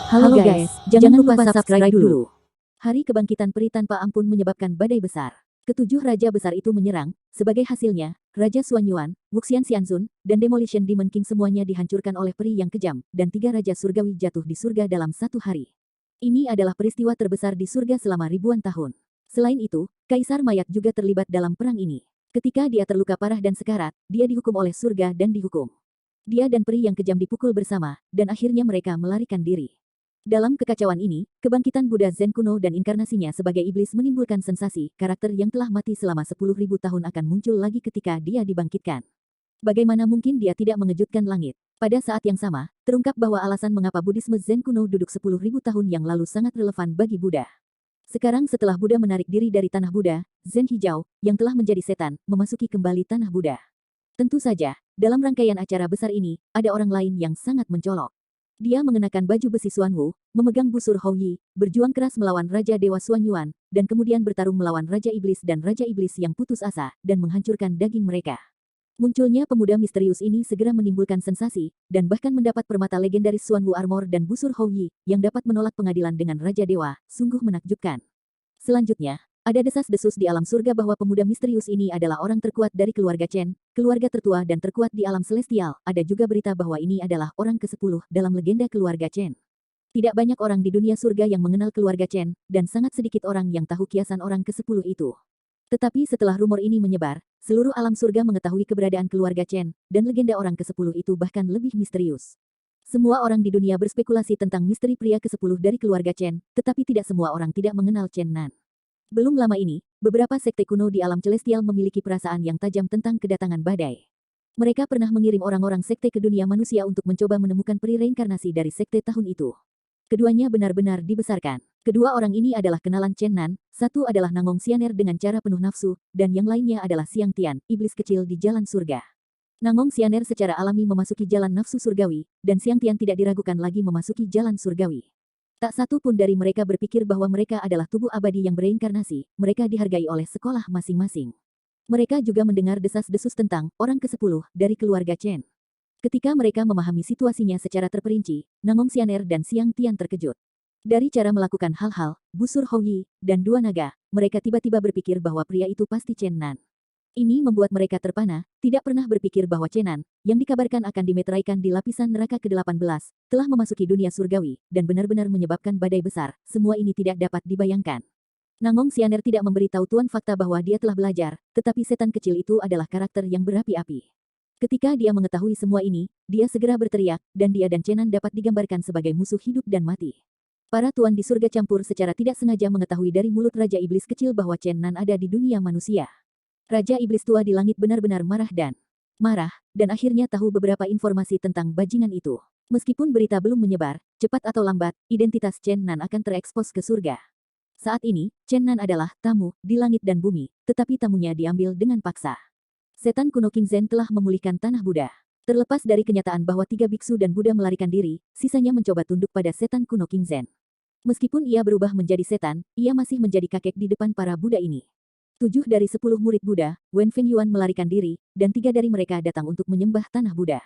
Halo guys, jangan lupa subscribe dulu. Hari kebangkitan peri tanpa ampun menyebabkan badai besar. Ketujuh raja besar itu menyerang, sebagai hasilnya, Raja Xuanyuan, Wuxian Xianzun, dan Demolition Demon King semuanya dihancurkan oleh peri yang kejam, dan tiga raja surgawi jatuh di surga dalam satu hari. Ini adalah peristiwa terbesar di surga selama ribuan tahun. Selain itu, Kaisar Mayat juga terlibat dalam perang ini. Ketika dia terluka parah dan sekarat, dia dihukum oleh surga dan dihukum. Dia dan peri yang kejam dipukul bersama, dan akhirnya mereka melarikan diri. Dalam kekacauan ini, kebangkitan Buddha Zen kuno dan inkarnasinya sebagai iblis menimbulkan sensasi, karakter yang telah mati selama 10.000 tahun akan muncul lagi ketika dia dibangkitkan. Bagaimana mungkin dia tidak mengejutkan langit? Pada saat yang sama, terungkap bahwa alasan mengapa Buddhisme Zen kuno duduk 10.000 tahun yang lalu sangat relevan bagi Buddha. Sekarang setelah Buddha menarik diri dari tanah Buddha, Zen hijau, yang telah menjadi setan, memasuki kembali tanah Buddha. Tentu saja, dalam rangkaian acara besar ini, ada orang lain yang sangat mencolok. Dia mengenakan baju besi Xuanwu, memegang busur Houyi, berjuang keras melawan Raja Dewa Xuanyuan, dan kemudian bertarung melawan Raja Iblis dan Raja Iblis yang putus asa, dan menghancurkan daging mereka. Munculnya pemuda misterius ini segera menimbulkan sensasi, dan bahkan mendapat permata legendaris Xuanwu Armor dan busur Houyi, yang dapat menolak pengadilan dengan Raja Dewa, sungguh menakjubkan. Selanjutnya, ada desas-desus di alam surga bahwa pemuda misterius ini adalah orang terkuat dari keluarga Chen, keluarga tertua dan terkuat di alam celestial. Ada juga berita bahwa ini adalah orang ke-10 dalam legenda keluarga Chen. Tidak banyak orang di dunia surga yang mengenal keluarga Chen, dan sangat sedikit orang yang tahu kiasan orang ke-10 itu. Tetapi setelah rumor ini menyebar, seluruh alam surga mengetahui keberadaan keluarga Chen, dan legenda orang ke-10 itu bahkan lebih misterius. Semua orang di dunia berspekulasi tentang misteri pria ke-10 dari keluarga Chen, tetapi tidak semua orang tidak mengenal Chen Nan. Belum lama ini, beberapa sekte kuno di alam celestial memiliki perasaan yang tajam tentang kedatangan badai. Mereka pernah mengirim orang-orang sekte ke dunia manusia untuk mencoba menemukan peri reinkarnasi dari sekte tahun itu. Keduanya benar-benar dibesarkan. Kedua orang ini adalah kenalan Chen Nan, satu adalah Nangong Xianer dengan cara penuh nafsu, dan yang lainnya adalah Xiang Tian, iblis kecil di jalan surga. Nangong Xianer secara alami memasuki jalan nafsu surgawi, dan Xiang Tian tidak diragukan lagi memasuki jalan surgawi. Tak satu pun dari mereka berpikir bahwa mereka adalah tubuh abadi yang bereinkarnasi, mereka dihargai oleh sekolah masing-masing. Mereka juga mendengar desas-desus tentang orang ke-10 dari keluarga Chen. Ketika mereka memahami situasinya secara terperinci, Nangong Xianer dan Xiang Tian terkejut. Dari cara melakukan hal-hal, busur Houyi, dan dua naga, mereka tiba-tiba berpikir bahwa pria itu pasti Chen Nan. Ini membuat mereka terpana, tidak pernah berpikir bahwa Chen Nan, yang dikabarkan akan dimeteraikan di lapisan neraka ke-18, telah memasuki dunia surgawi, dan benar-benar menyebabkan badai besar. Semua ini tidak dapat dibayangkan. Nangong Xianer tidak memberitahu Tuan fakta bahwa dia telah belajar, tetapi setan kecil itu adalah karakter yang berapi-api. Ketika dia mengetahui semua ini, dia segera berteriak, dan dia dan Chen Nan dapat digambarkan sebagai musuh hidup dan mati. Para tuan di surga campur secara tidak sengaja mengetahui dari mulut Raja Iblis kecil bahwa Chen Nan ada di dunia manusia. Raja Iblis tua di langit benar-benar marah dan akhirnya tahu beberapa informasi tentang bajingan itu. Meskipun berita belum menyebar, cepat atau lambat, identitas Chen Nan akan terekspos ke surga. Saat ini, Chen Nan adalah tamu di langit dan bumi, tetapi tamunya diambil dengan paksa. Setan kuno King Zen telah memulihkan tanah Buddha. Terlepas dari kenyataan bahwa tiga biksu dan Buddha melarikan diri, sisanya mencoba tunduk pada setan kuno King Zen. Meskipun ia berubah menjadi setan, ia masih menjadi kakek di depan para Buddha ini. 7 dari 10 murid Buddha, Wen Fengyuan melarikan diri, dan 3 dari mereka datang untuk menyembah tanah Buddha.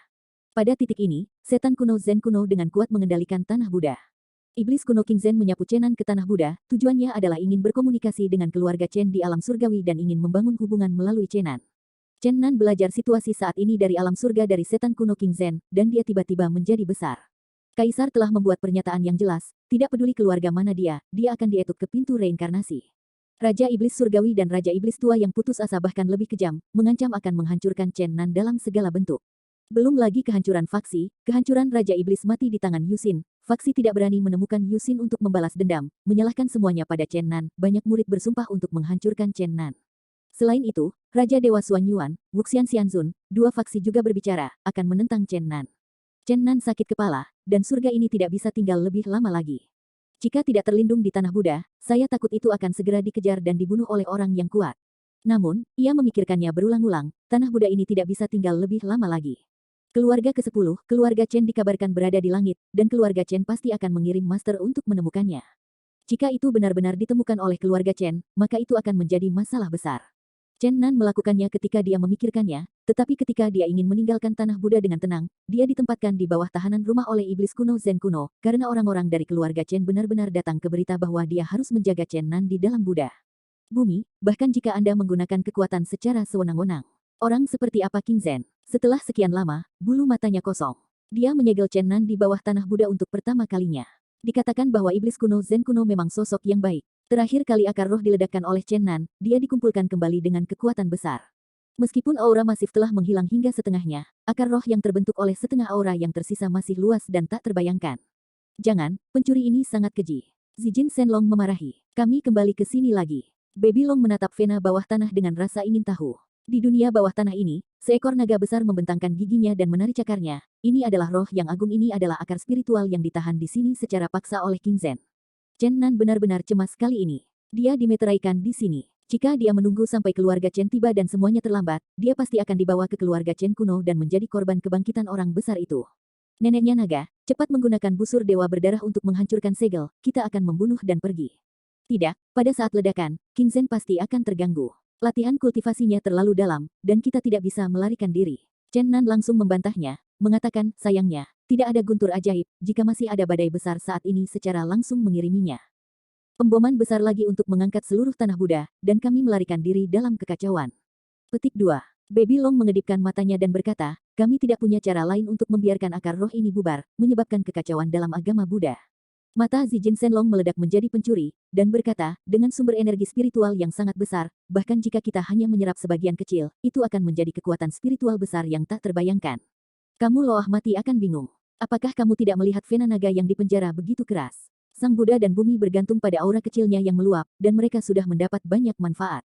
Pada titik ini, setan kuno Zen kuno dengan kuat mengendalikan tanah Buddha. Iblis kuno King Zen menyapu Chen Nan ke tanah Buddha, tujuannya adalah ingin berkomunikasi dengan keluarga Chen di alam surgawi dan ingin membangun hubungan melalui Chen Nan. Chen Nan belajar situasi saat ini dari alam surga dari setan kuno King Zen, dan dia tiba-tiba menjadi besar. Kaisar telah membuat pernyataan yang jelas, tidak peduli keluarga mana dia akan dietuk ke pintu reinkarnasi. Raja Iblis Surgawi dan Raja Iblis Tua yang putus asa bahkan lebih kejam, mengancam akan menghancurkan Chen Nan dalam segala bentuk. Belum lagi kehancuran faksi, kehancuran Raja Iblis mati di tangan Yusin, faksi tidak berani menemukan Yusin untuk membalas dendam, menyalahkan semuanya pada Chen Nan, banyak murid bersumpah untuk menghancurkan Chen Nan. Selain itu, Raja Dewa Xuanyuan, Wuxian Xianzun, dua faksi juga berbicara, akan menentang Chen Nan. Chen Nan sakit kepala, dan surga ini tidak bisa tinggal lebih lama lagi. Jika tidak terlindung di tanah Buddha, saya takut itu akan segera dikejar dan dibunuh oleh orang yang kuat. Namun, ia memikirkannya berulang-ulang, tanah Buddha ini tidak bisa tinggal lebih lama lagi. Keluarga ke-10, keluarga Chen dikabarkan berada di langit, dan keluarga Chen pasti akan mengirim master untuk menemukannya. Jika itu benar-benar ditemukan oleh keluarga Chen, maka itu akan menjadi masalah besar. Chen Nan melakukannya ketika dia memikirkannya, tetapi ketika dia ingin meninggalkan tanah Buddha dengan tenang, dia ditempatkan di bawah tahanan rumah oleh iblis kuno Zen kuno, karena orang-orang dari keluarga Chen benar-benar datang ke berita bahwa dia harus menjaga Chen Nan di dalam Buddha. Bumi, bahkan jika Anda menggunakan kekuatan secara sewenang-wenang. Orang seperti apa King Zen? Setelah sekian lama, bulu matanya kosong. Dia menyegel Chen Nan di bawah tanah Buddha untuk pertama kalinya. Dikatakan bahwa iblis kuno Zen kuno memang sosok yang baik. Terakhir kali akar roh diledakkan oleh Chen Nan, dia dikumpulkan kembali dengan kekuatan besar. Meskipun aura masif telah menghilang hingga setengahnya, akar roh yang terbentuk oleh setengah aura yang tersisa masih luas dan tak terbayangkan. Jangan, pencuri ini sangat keji. Zijin Shenlong memarahi. Kami kembali ke sini lagi. Baby Long menatap Vena bawah tanah dengan rasa ingin tahu. Di dunia bawah tanah ini, seekor naga besar membentangkan giginya dan menari cakarnya. Ini adalah roh yang agung, ini adalah akar spiritual yang ditahan di sini secara paksa oleh King Zen. Chen Nan benar-benar cemas kali ini. Dia dimeteraikan di sini. Jika dia menunggu sampai keluarga Chen tiba dan semuanya terlambat, dia pasti akan dibawa ke keluarga Chen kuno dan menjadi korban kebangkitan orang besar itu. Neneknya naga, cepat menggunakan busur dewa berdarah untuk menghancurkan segel, kita akan membunuh dan pergi. Tidak, pada saat ledakan, King Zen pasti akan terganggu. Latihan kultivasinya terlalu dalam, dan kita tidak bisa melarikan diri. Chen Nan langsung membantahnya, mengatakan, sayangnya, tidak ada guntur ajaib, jika masih ada badai besar saat ini secara langsung mengiriminya. Pemboman besar lagi untuk mengangkat seluruh tanah Buddha, dan kami melarikan diri dalam kekacauan. Petik 2. Baby Long mengedipkan matanya dan berkata, kami tidak punya cara lain untuk membiarkan akar roh ini bubar, menyebabkan kekacauan dalam agama Buddha. Mata Zijin Shenlong meledak menjadi pencuri, dan berkata, dengan sumber energi spiritual yang sangat besar, bahkan jika kita hanya menyerap sebagian kecil, itu akan menjadi kekuatan spiritual besar yang tak terbayangkan. Kamu loah mati akan bingung. Apakah kamu tidak melihat Vena naga yang dipenjara begitu keras? Sang Buddha dan bumi bergantung pada aura kecilnya yang meluap, dan mereka sudah mendapat banyak manfaat.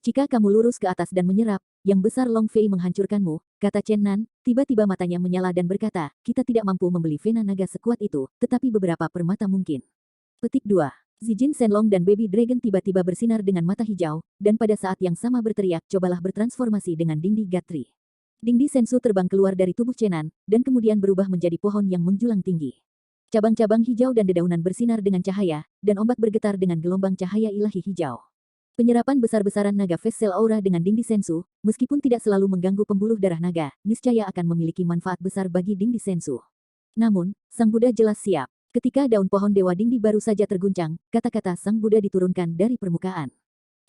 Jika kamu lurus ke atas dan menyerap, yang besar Long Fei menghancurkanmu, kata Chen Nan, tiba-tiba matanya menyala dan berkata, kita tidak mampu membeli Vena naga sekuat itu, tetapi beberapa permata mungkin. Petik 2. Zijin Shenlong dan Baby Dragon tiba-tiba bersinar dengan mata hijau, dan pada saat yang sama berteriak, cobalah bertransformasi dengan Dingdi Gatri. Dingdi Sensu terbang keluar dari tubuh Chen Nan, dan kemudian berubah menjadi pohon yang menjulang tinggi. Cabang-cabang hijau dan dedaunan bersinar dengan cahaya, dan ombak bergetar dengan gelombang cahaya ilahi hijau. Penyerapan besar-besaran naga Face Cell Aura dengan Dingdi Sensu, meskipun tidak selalu mengganggu pembuluh darah naga, niscaya akan memiliki manfaat besar bagi Dingdi Sensu. Namun, Sang Buddha jelas siap. Ketika daun pohon Dewa Dingdi baru saja terguncang, kata-kata Sang Buddha diturunkan dari permukaan.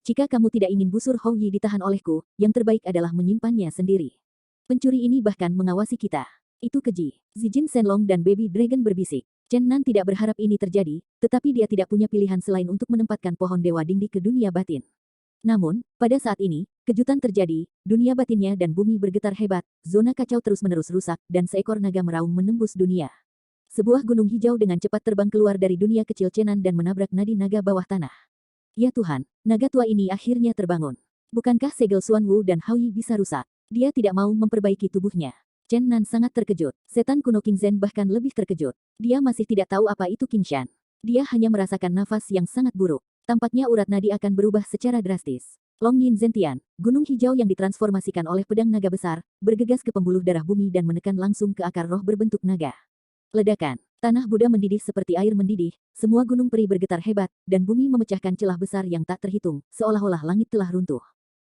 Jika kamu tidak ingin busur Hou Yi ditahan olehku, yang terbaik adalah menyimpannya sendiri. Pencuri ini bahkan mengawasi kita. Itu keji. Zijin Shenlong dan Baby Dragon berbisik. Chen Nan tidak berharap ini terjadi, tetapi dia tidak punya pilihan selain untuk menempatkan pohon Dewa Dingdi ke dunia batin. Namun, pada saat ini, kejutan terjadi, dunia batinnya dan bumi bergetar hebat, zona kacau terus-menerus rusak, dan seekor naga meraung menembus dunia. Sebuah gunung hijau dengan cepat terbang keluar dari dunia kecil Chen Nan dan menabrak nadi naga bawah tanah. Ya Tuhan, naga tua ini akhirnya terbangun. Bukankah segel Xuan Wu dan Hou Yi bisa rusak? Dia tidak mau memperbaiki tubuhnya. Chen Nan sangat terkejut. Setan kuno King Zen bahkan lebih terkejut. Dia masih tidak tahu apa itu King Shan. Dia hanya merasakan nafas yang sangat buruk. Tampaknya urat nadi akan berubah secara drastis. Long Yin Zentian, gunung hijau yang ditransformasikan oleh pedang naga besar, bergegas ke pembuluh darah bumi dan menekan langsung ke akar roh berbentuk naga. Ledakan. Tanah Buddha mendidih seperti air mendidih, semua gunung peri bergetar hebat, dan bumi memecahkan celah besar yang tak terhitung, seolah-olah langit telah runtuh.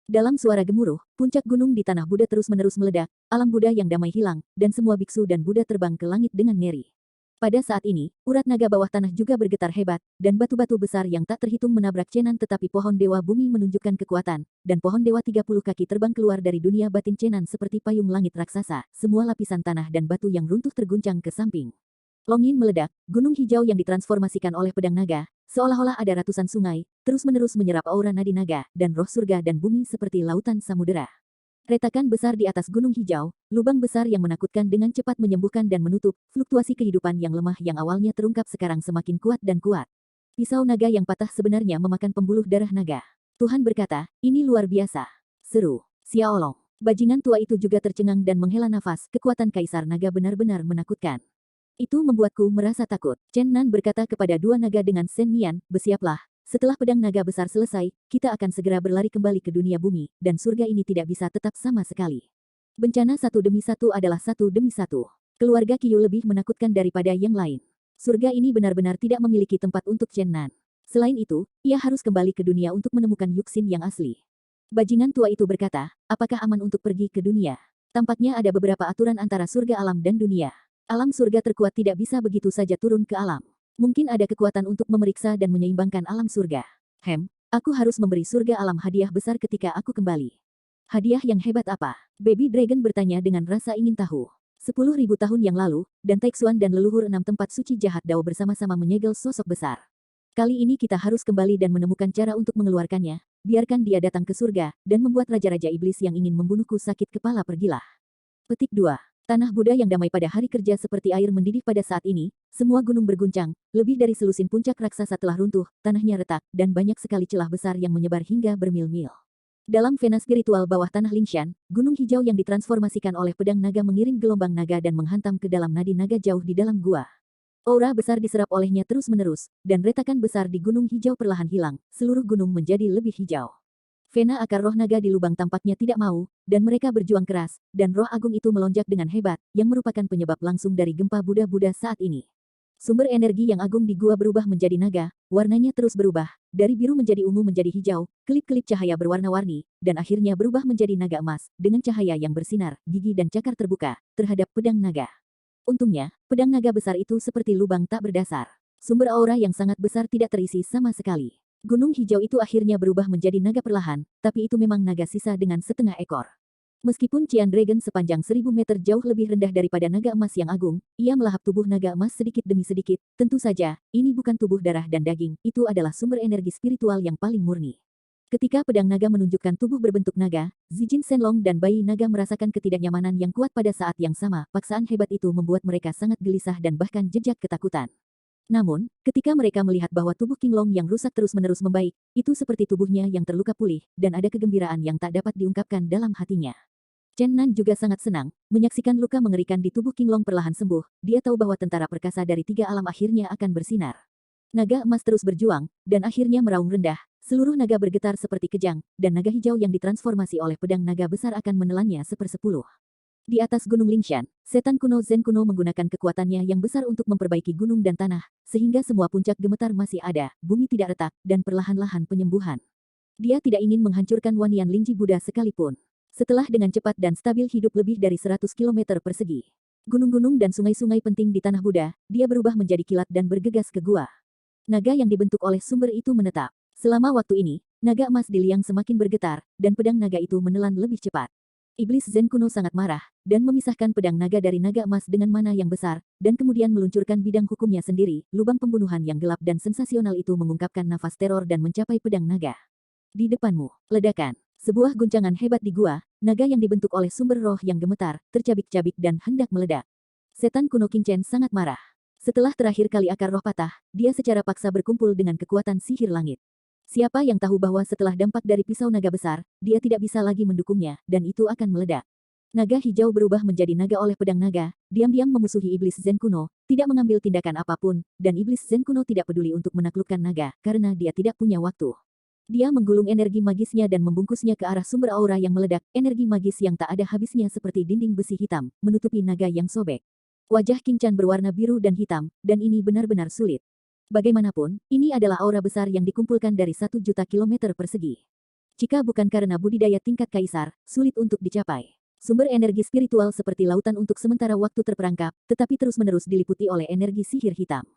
Dalam suara gemuruh, puncak gunung di tanah Buddha terus-menerus meledak, alam Buddha yang damai hilang, dan semua biksu dan Buddha terbang ke langit dengan ngeri. Pada saat ini, urat naga bawah tanah juga bergetar hebat, dan batu-batu besar yang tak terhitung menabrak Chen Nan tetapi pohon Dewa Bumi menunjukkan kekuatan, dan pohon Dewa 30 kaki terbang keluar dari dunia batin Chen Nan seperti payung langit raksasa, semua lapisan tanah dan batu yang runtuh terguncang ke samping. Long Yin meledak, gunung hijau yang ditransformasikan oleh pedang naga, seolah-olah ada ratusan sungai, terus-menerus menyerap aura nadi naga, dan roh surga dan bumi seperti lautan samudera. Retakan besar di atas gunung hijau, lubang besar yang menakutkan dengan cepat menyembuhkan dan menutup, fluktuasi kehidupan yang lemah yang awalnya terungkap sekarang semakin kuat dan kuat. Pisau naga yang patah sebenarnya memakan pembuluh darah naga. Tuhan berkata, ini luar biasa. Seru. Xiaolong. Bajingan tua itu juga tercengang dan menghela nafas, kekuatan kaisar naga benar-benar menakutkan. Itu membuatku merasa takut. Chen Nan berkata kepada dua naga dengan Shen Nian, bersiaplah. Setelah pedang naga besar selesai, kita akan segera berlari kembali ke dunia bumi, dan surga ini tidak bisa tetap sama sekali. Bencana satu demi satu adalah satu demi satu. Keluarga Qiu lebih menakutkan daripada yang lain. Surga ini benar-benar tidak memiliki tempat untuk Chen Nan. Selain itu, ia harus kembali ke dunia untuk menemukan Yuxin yang asli. Bajingan tua itu berkata, apakah aman untuk pergi ke dunia? Tampaknya ada beberapa aturan antara surga alam dan dunia. Alam surga terkuat tidak bisa begitu saja turun ke alam. Mungkin ada kekuatan untuk memeriksa dan menyeimbangkan alam surga. Aku harus memberi surga alam hadiah besar ketika aku kembali. Hadiah yang hebat apa? Baby Dragon bertanya dengan rasa ingin tahu. 10.000 tahun yang lalu, dan Taixuan dan leluhur 6 tempat suci jahat Dao bersama-sama menyegel sosok besar. Kali ini kita harus kembali dan menemukan cara untuk mengeluarkannya. Biarkan dia datang ke surga, dan membuat raja-raja iblis yang ingin membunuhku sakit kepala pergilah. Petik 2. Tanah Buddha yang damai pada hari kerja seperti air mendidih pada saat ini, semua gunung berguncang, lebih dari selusin puncak raksasa telah runtuh, tanahnya retak, dan banyak sekali celah besar yang menyebar hingga bermil-mil. Dalam vena spiritual bawah tanah Lingshan, gunung hijau yang ditransformasikan oleh pedang naga mengirim gelombang naga dan menghantam ke dalam nadi naga jauh di dalam gua. Aura besar diserap olehnya terus-menerus, dan retakan besar di gunung hijau perlahan hilang, seluruh gunung menjadi lebih hijau. Vena akar roh naga di lubang tampaknya tidak mau, dan mereka berjuang keras, dan roh agung itu melonjak dengan hebat, yang merupakan penyebab langsung dari gempa Buddha-Buddha saat ini. Sumber energi yang agung di gua berubah menjadi naga, warnanya terus berubah, dari biru menjadi ungu menjadi hijau, kelip-kelip cahaya berwarna-warni, dan akhirnya berubah menjadi naga emas, dengan cahaya yang bersinar, gigi dan cakar terbuka, terhadap pedang naga. Untungnya, pedang naga besar itu seperti lubang tak berdasar. Sumber aura yang sangat besar tidak terisi sama sekali. Gunung hijau itu akhirnya berubah menjadi naga perlahan, tapi itu memang naga sisa dengan setengah ekor. Meskipun Qian Dragon sepanjang 1000 meter jauh lebih rendah daripada naga emas yang agung, ia melahap tubuh naga emas sedikit demi sedikit. Tentu saja, ini bukan tubuh darah dan daging, itu adalah sumber energi spiritual yang paling murni. Ketika pedang naga menunjukkan tubuh berbentuk naga, Zijin Shenlong dan bayi naga merasakan ketidaknyamanan yang kuat pada saat yang sama. Paksaan hebat itu membuat mereka sangat gelisah dan bahkan jejak ketakutan. Namun, ketika mereka melihat bahwa tubuh King Long yang rusak terus-menerus membaik, itu seperti tubuhnya yang terluka pulih, dan ada kegembiraan yang tak dapat diungkapkan dalam hatinya. Chen Nan juga sangat senang, menyaksikan luka mengerikan di tubuh King Long perlahan sembuh. Dia tahu bahwa tentara perkasa dari 3 alam akhirnya akan bersinar. Naga emas terus berjuang, dan akhirnya meraung rendah. Seluruh naga bergetar seperti kejang, dan naga hijau yang ditransformasi oleh pedang naga besar akan menelannya 1/10. Di atas gunung Lingshan, setan kuno Zen kuno menggunakan kekuatannya yang besar untuk memperbaiki gunung dan tanah, sehingga semua puncak gemetar masih ada, bumi tidak retak, dan perlahan-lahan penyembuhan. Dia tidak ingin menghancurkan Wanyan Lingji Buddha sekalipun. Setelah dengan cepat dan stabil hidup lebih dari 100 km persegi. Gunung-gunung dan sungai-sungai penting di tanah Buddha, dia berubah menjadi kilat dan bergegas ke gua. Naga yang dibentuk oleh sumber itu menetap. Selama waktu ini, naga emas di liang semakin bergetar, dan pedang naga itu menelan lebih cepat. Iblis Zen kuno sangat marah, dan memisahkan pedang naga dari naga emas dengan mana yang besar, dan kemudian meluncurkan bidang hukumnya sendiri. Lubang pembunuhan yang gelap dan sensasional itu mengungkapkan nafas teror dan mencapai pedang naga. Di depanmu, ledakan. Sebuah guncangan hebat di gua, naga yang dibentuk oleh sumber roh yang gemetar, tercabik-cabik dan hendak meledak. Setan kuno King Chen sangat marah. Setelah terakhir kali akar roh patah, dia secara paksa berkumpul dengan kekuatan sihir langit. Siapa yang tahu bahwa setelah dampak dari pisau naga besar, dia tidak bisa lagi mendukungnya, dan itu akan meledak. Naga hijau berubah menjadi naga oleh pedang naga, diam-diam memusuhi iblis Zen kuno, tidak mengambil tindakan apapun, dan iblis Zen kuno tidak peduli untuk menaklukkan naga, karena dia tidak punya waktu. Dia menggulung energi magisnya dan membungkusnya ke arah sumber aura yang meledak, energi magis yang tak ada habisnya seperti dinding besi hitam, menutupi naga yang sobek. Wajah King Chan berwarna biru dan hitam, dan ini benar-benar sulit. Bagaimanapun, ini adalah aura besar yang dikumpulkan dari 1 juta kilometer persegi. Jika bukan karena budidaya tingkat kaisar, sulit untuk dicapai. Sumber energi spiritual seperti lautan untuk sementara waktu terperangkap, tetapi terus-menerus diliputi oleh energi sihir hitam.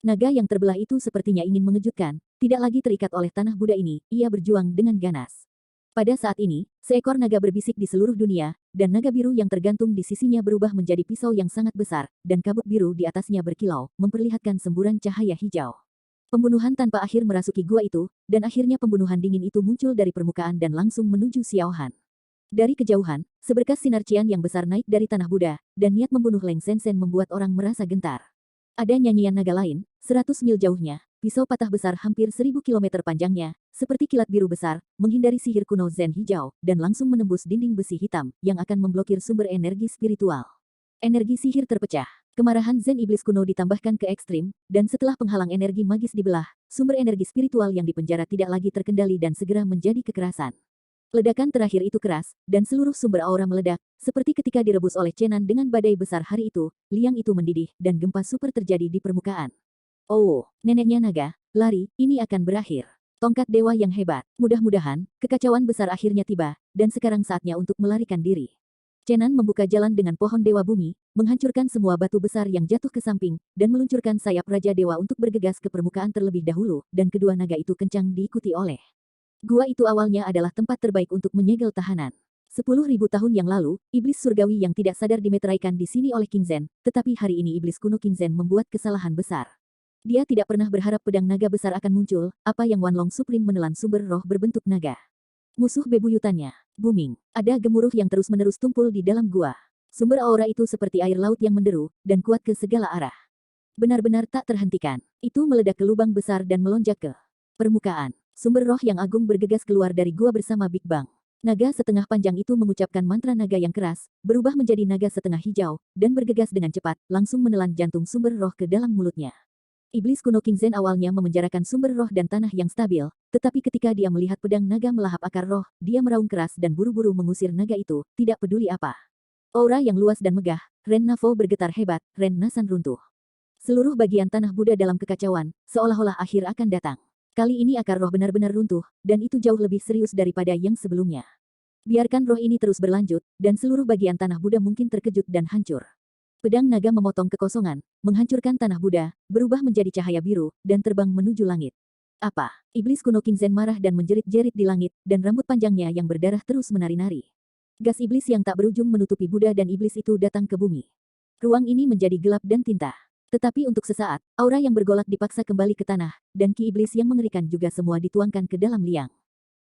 Naga yang terbelah itu sepertinya ingin mengejutkan, tidak lagi terikat oleh tanah Buddha ini, ia berjuang dengan ganas. Pada saat ini, seekor naga berbisik di seluruh dunia, dan naga biru yang tergantung di sisinya berubah menjadi pisau yang sangat besar, dan kabut biru di atasnya berkilau, memperlihatkan semburan cahaya hijau. Pembunuhan tanpa akhir merasuki gua itu, dan akhirnya pembunuhan dingin itu muncul dari permukaan dan langsung menuju Xiaohan. Dari kejauhan, seberkas sinar cian yang besar naik dari tanah Buddha, dan niat membunuh Leng Sensen membuat orang merasa gentar. Ada nyanyian naga lain, 100 mil jauhnya, pisau patah besar hampir 1000 km panjangnya, seperti kilat biru besar, menghindari sihir kuno Zen hijau, dan langsung menembus dinding besi hitam, yang akan memblokir sumber energi spiritual. Energi sihir terpecah. Kemarahan Zen iblis kuno ditambahkan ke ekstrim, dan setelah penghalang energi magis dibelah, sumber energi spiritual yang dipenjara tidak lagi terkendali dan segera menjadi kekerasan. Ledakan terakhir itu keras, dan seluruh sumber aura meledak, seperti ketika direbus oleh Chenan dengan badai besar hari itu, liang itu mendidih, dan gempa super terjadi di permukaan. Oh, neneknya naga, lari, ini akan berakhir. Tongkat dewa yang hebat. Mudah-mudahan, kekacauan besar akhirnya tiba, dan sekarang saatnya untuk melarikan diri. Chenan membuka jalan dengan pohon dewa bumi, menghancurkan semua batu besar yang jatuh ke samping, dan meluncurkan sayap Raja Dewa untuk bergegas ke permukaan terlebih dahulu, dan kedua naga itu kencang diikuti oleh. Gua itu awalnya adalah tempat terbaik untuk menyegel tahanan. 10.000 tahun yang lalu, iblis surgawi yang tidak sadar dimeteraikan di sini oleh King Zen, tetapi hari ini iblis kuno King Zen membuat kesalahan besar. Dia tidak pernah berharap pedang naga besar akan muncul, apa yang Wanlong Supreme menelan sumber roh berbentuk naga. Musuh bebuyutannya, booming. Ada gemuruh yang terus-menerus tumpul di dalam gua. Sumber aura itu seperti air laut yang menderu, dan kuat ke segala arah. Benar-benar tak terhentikan. Itu meledak ke lubang besar dan melonjak ke permukaan. Sumber roh yang agung bergegas keluar dari gua bersama Big Bang. Naga setengah panjang itu mengucapkan mantra naga yang keras, berubah menjadi naga setengah hijau, dan bergegas dengan cepat, langsung menelan jantung sumber roh ke dalam mulutnya. Iblis kuno King Zen awalnya memenjarakan sumber roh dan tanah yang stabil, tetapi ketika dia melihat pedang naga melahap akar roh, dia meraung keras dan buru-buru mengusir naga itu, tidak peduli apa. Aura yang luas dan megah, Ren Navo bergetar hebat, Ren Nasan runtuh. Seluruh bagian tanah Buddha dalam kekacauan, seolah-olah akhir akan datang. Kali ini akar roh benar-benar runtuh, dan itu jauh lebih serius daripada yang sebelumnya. Biarkan roh ini terus berlanjut, dan seluruh bagian tanah Buddha mungkin terkejut dan hancur. Pedang naga memotong kekosongan, menghancurkan tanah Buddha, berubah menjadi cahaya biru, dan terbang menuju langit. Apa? Iblis kuno King Zen marah dan menjerit-jerit di langit, dan rambut panjangnya yang berdarah terus menari-nari. Gas iblis yang tak berujung menutupi Buddha dan iblis itu datang ke bumi. Ruang ini menjadi gelap dan tinta. Tetapi untuk sesaat, aura yang bergolak dipaksa kembali ke tanah, dan ki iblis yang mengerikan juga semua dituangkan ke dalam liang.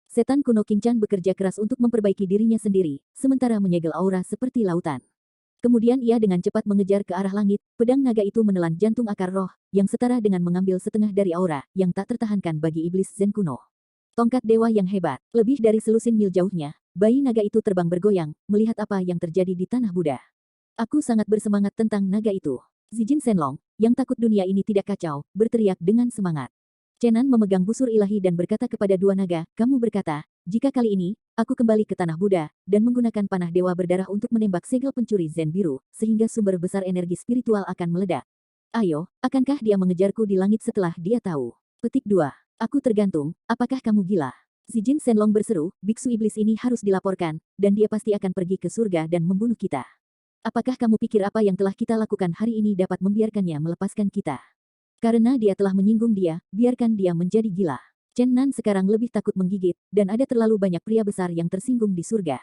Setan kuno King Chan bekerja keras untuk memperbaiki dirinya sendiri, sementara menyegel aura seperti lautan. Kemudian ia dengan cepat mengejar ke arah langit, pedang naga itu menelan jantung akar roh, yang setara dengan mengambil setengah dari aura, yang tak tertahankan bagi iblis Zen kuno. Tongkat dewa yang hebat, lebih dari selusin mil jauhnya, bayi naga itu terbang bergoyang, melihat apa yang terjadi di tanah Buddha. Aku sangat bersemangat tentang naga itu. Zijin Shenlong, yang takut dunia ini tidak kacau, berteriak dengan semangat. Chenan memegang busur ilahi dan berkata kepada dua naga, kamu berkata, jika kali ini, aku kembali ke tanah Buddha, dan menggunakan panah dewa berdarah untuk menembak segel pencuri Zen biru, sehingga sumber besar energi spiritual akan meledak. Ayo, akankah dia mengejarku di langit setelah dia tahu? Petik 2. Aku tergantung, apakah kamu gila? Zijin Shenlong berseru, biksu iblis ini harus dilaporkan, dan dia pasti akan pergi ke surga dan membunuh kita. Apakah kamu pikir apa yang telah kita lakukan hari ini dapat membiarkannya melepaskan kita? Karena dia telah menyinggung dia, biarkan dia menjadi gila. Chen Nan sekarang lebih takut menggigit, dan ada terlalu banyak pria besar yang tersinggung di surga.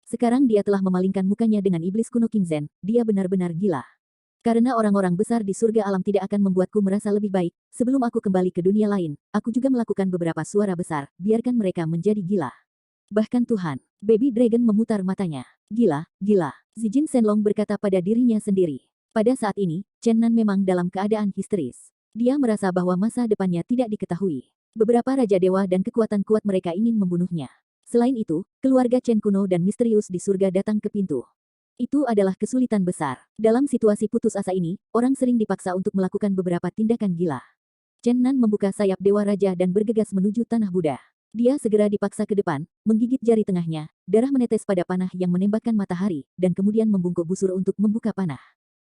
Sekarang dia telah memalingkan mukanya dengan iblis kuno King Zen, dia benar-benar gila. Karena orang-orang besar di surga alam tidak akan membuatku merasa lebih baik, sebelum aku kembali ke dunia lain, aku juga melakukan beberapa suara besar, biarkan mereka menjadi gila. Bahkan Tuhan, Baby Dragon memutar matanya. Gila, gila. Zijin Shenlong berkata pada dirinya sendiri. Pada saat ini, Chen Nan memang dalam keadaan histeris. Dia merasa bahwa masa depannya tidak diketahui. Beberapa raja dewa dan kekuatan kuat mereka ingin membunuhnya. Selain itu, keluarga Chen kuno dan misterius di surga datang ke pintu. Itu adalah kesulitan besar. Dalam situasi putus asa ini, orang sering dipaksa untuk melakukan beberapa tindakan gila. Chen Nan membuka sayap dewa raja dan bergegas menuju tanah Buddha. Dia segera dipaksa ke depan, menggigit jari tengahnya, darah menetes pada panah yang menembakkan matahari, dan kemudian membungkuk busur untuk membuka panah.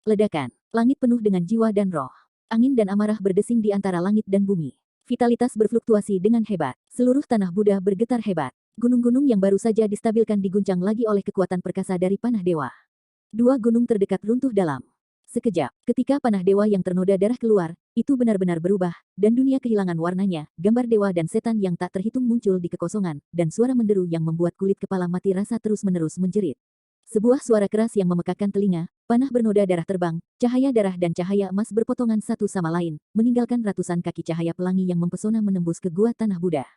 Ledakan, langit penuh dengan jiwa dan roh. Angin dan amarah berdesing di antara langit dan bumi. Vitalitas berfluktuasi dengan hebat. Seluruh tanah Buddha bergetar hebat. Gunung-gunung yang baru saja distabilkan diguncang lagi oleh kekuatan perkasa dari panah dewa. Dua gunung terdekat runtuh dalam sekejap. Ketika panah dewa yang ternoda darah keluar, itu benar-benar berubah, dan dunia kehilangan warnanya, gambar dewa dan setan yang tak terhitung muncul di kekosongan, dan suara menderu yang membuat kulit kepala mati rasa terus-menerus menjerit. Sebuah suara keras yang memekakkan telinga, panah bernoda darah terbang, cahaya darah dan cahaya emas berpotongan satu sama lain, meninggalkan ratusan kaki cahaya pelangi yang mempesona menembus ke gua tanah Buddha.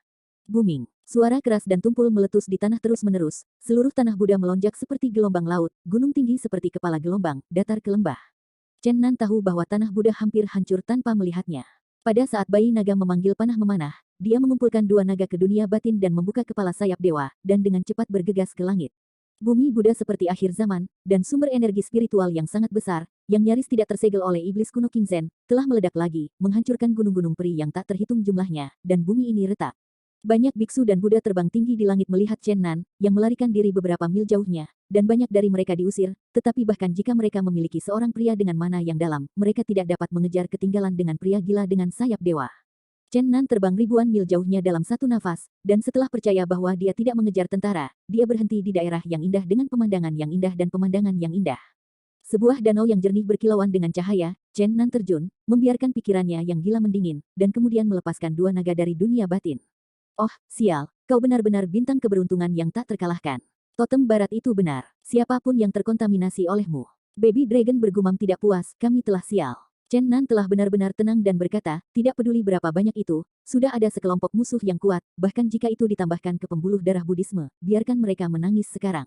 Booming. Suara keras dan tumpul meletus di tanah terus-menerus, seluruh tanah Buddha melonjak seperti gelombang laut, gunung tinggi seperti kepala gelombang, datar ke lembah. Chen Nan tahu bahwa tanah Buddha hampir hancur tanpa melihatnya. Pada saat bayi naga memanggil panah memanah, dia mengumpulkan dua naga ke dunia batin dan membuka kepala sayap dewa, dan dengan cepat bergegas ke langit. Bumi Buddha seperti akhir zaman, dan sumber energi spiritual yang sangat besar, yang nyaris tidak tersegel oleh iblis kuno King Zen, telah meledak lagi, menghancurkan gunung-gunung peri yang tak terhitung jumlahnya, dan bumi ini retak. Banyak biksu dan Buddha terbang tinggi di langit melihat Chen Nan, yang melarikan diri beberapa mil jauhnya, dan banyak dari mereka diusir, tetapi bahkan jika mereka memiliki seorang pria dengan mana yang dalam, mereka tidak dapat mengejar ketinggalan dengan pria gila dengan sayap dewa. Chen Nan terbang ribuan mil jauhnya dalam satu nafas, dan setelah percaya bahwa dia tidak mengejar tentara, dia berhenti di daerah yang indah dengan pemandangan yang indah dan pemandangan yang indah. Sebuah danau yang jernih berkilauan dengan cahaya, Chen Nan terjun, membiarkan pikirannya yang gila mendingin, dan kemudian melepaskan dua naga dari dunia batin. Oh, sial, kau benar-benar bintang keberuntungan yang tak terkalahkan. Totem barat itu benar, siapapun yang terkontaminasi olehmu. Baby Dragon bergumam tidak puas, kami telah sial. Chen Nan telah benar-benar tenang dan berkata, tidak peduli berapa banyak itu, sudah ada sekelompok musuh yang kuat, bahkan jika itu ditambahkan ke pembuluh darah Buddhisme, biarkan mereka menangis sekarang.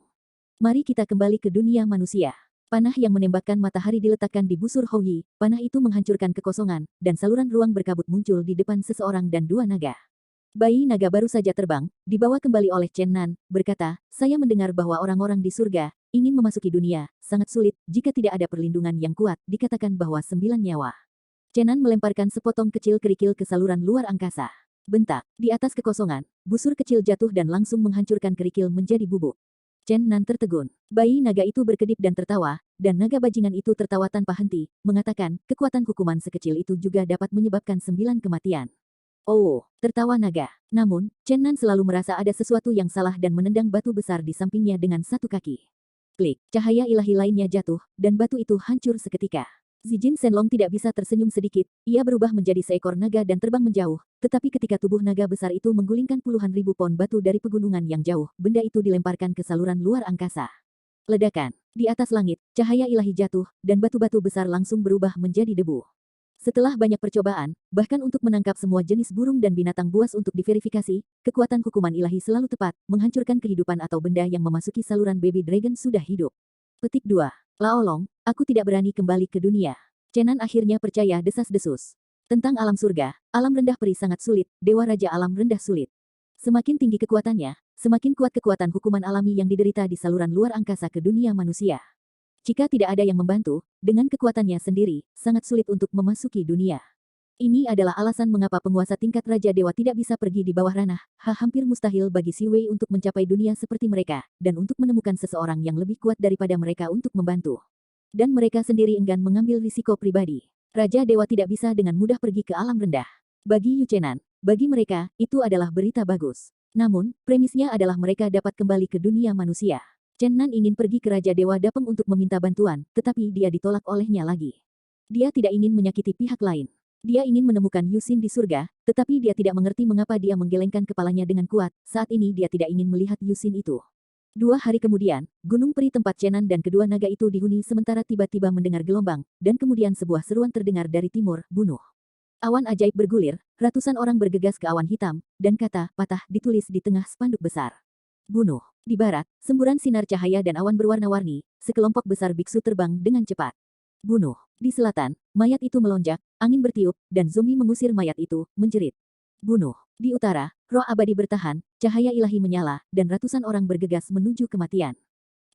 Mari kita kembali ke dunia manusia. Panah yang menembakkan matahari diletakkan di busur Houyi, panah itu menghancurkan kekosongan, dan saluran ruang berkabut muncul di depan seseorang dan dua naga. Bayi naga baru saja terbang, dibawa kembali oleh Chen Nan, berkata, saya mendengar bahwa orang-orang di surga ingin memasuki dunia, sangat sulit, jika tidak ada perlindungan yang kuat, dikatakan bahwa 9 nyawa. Chen Nan melemparkan sepotong kecil kerikil ke saluran luar angkasa. Bentak, di atas kekosongan, busur kecil jatuh dan langsung menghancurkan kerikil menjadi bubuk. Chen Nan tertegun. Bayi naga itu berkedip dan tertawa, dan naga bajingan itu tertawa tanpa henti, mengatakan, kekuatan hukuman sekecil itu juga dapat menyebabkan 9 kematian. Oh, tertawa naga. Namun, Chen Nan selalu merasa ada sesuatu yang salah dan menendang batu besar di sampingnya dengan satu kaki. Klik, cahaya ilahi lainnya jatuh, dan batu itu hancur seketika. Zijin Shenlong tidak bisa tersenyum sedikit, ia berubah menjadi seekor naga dan terbang menjauh, tetapi ketika tubuh naga besar itu menggulingkan puluhan ribu pon batu dari pegunungan yang jauh, benda itu dilemparkan ke saluran luar angkasa. Ledakan. Di atas langit, cahaya ilahi jatuh, dan batu-batu besar langsung berubah menjadi debu. Setelah banyak percobaan, bahkan untuk menangkap semua jenis burung dan binatang buas untuk diverifikasi, kekuatan hukuman ilahi selalu tepat, menghancurkan kehidupan atau benda yang memasuki saluran Baby Dragon sudah hidup. Petik 2. Laolong, aku tidak berani kembali ke dunia. Chen Nan akhirnya percaya desas-desus. Tentang alam surga, alam rendah peri sangat sulit, dewa raja alam rendah sulit. Semakin tinggi kekuatannya, semakin kuat kekuatan hukuman alami yang diderita di saluran luar angkasa ke dunia manusia. Jika tidak ada yang membantu, dengan kekuatannya sendiri, sangat sulit untuk memasuki dunia. Ini adalah alasan mengapa penguasa tingkat Raja Dewa tidak bisa pergi di bawah ranah, hampir mustahil bagi Si Wei untuk mencapai dunia seperti mereka, dan untuk menemukan seseorang yang lebih kuat daripada mereka untuk membantu. Dan mereka sendiri enggan mengambil risiko pribadi. Raja Dewa tidak bisa dengan mudah pergi ke alam rendah. Bagi Yu Chenan, bagi mereka, itu adalah berita bagus. Namun, premisnya adalah mereka dapat kembali ke dunia manusia. Chen Nan ingin pergi ke Raja Dewa Dapeng untuk meminta bantuan, tetapi dia ditolak olehnya lagi. Dia tidak ingin menyakiti pihak lain. Dia ingin menemukan Yusin di surga, tetapi dia tidak mengerti mengapa dia menggelengkan kepalanya dengan kuat. Saat ini dia tidak ingin melihat Yusin itu. 2 hari kemudian, gunung peri tempat Chen Nan dan kedua naga itu dihuni sementara tiba-tiba mendengar gelombang, dan kemudian sebuah seruan terdengar dari timur, bunuh. Awan ajaib bergulir, ratusan orang bergegas ke awan hitam, dan kata, patah, ditulis di tengah spanduk besar. Bunuh. Di barat, semburan sinar cahaya dan awan berwarna-warni, sekelompok besar biksu terbang dengan cepat. Bunuh. Di selatan, mayat itu melonjak, angin bertiup, dan zombie mengusir mayat itu, menjerit. Bunuh. Di utara, roh abadi bertahan, cahaya ilahi menyala, dan ratusan orang bergegas menuju kematian.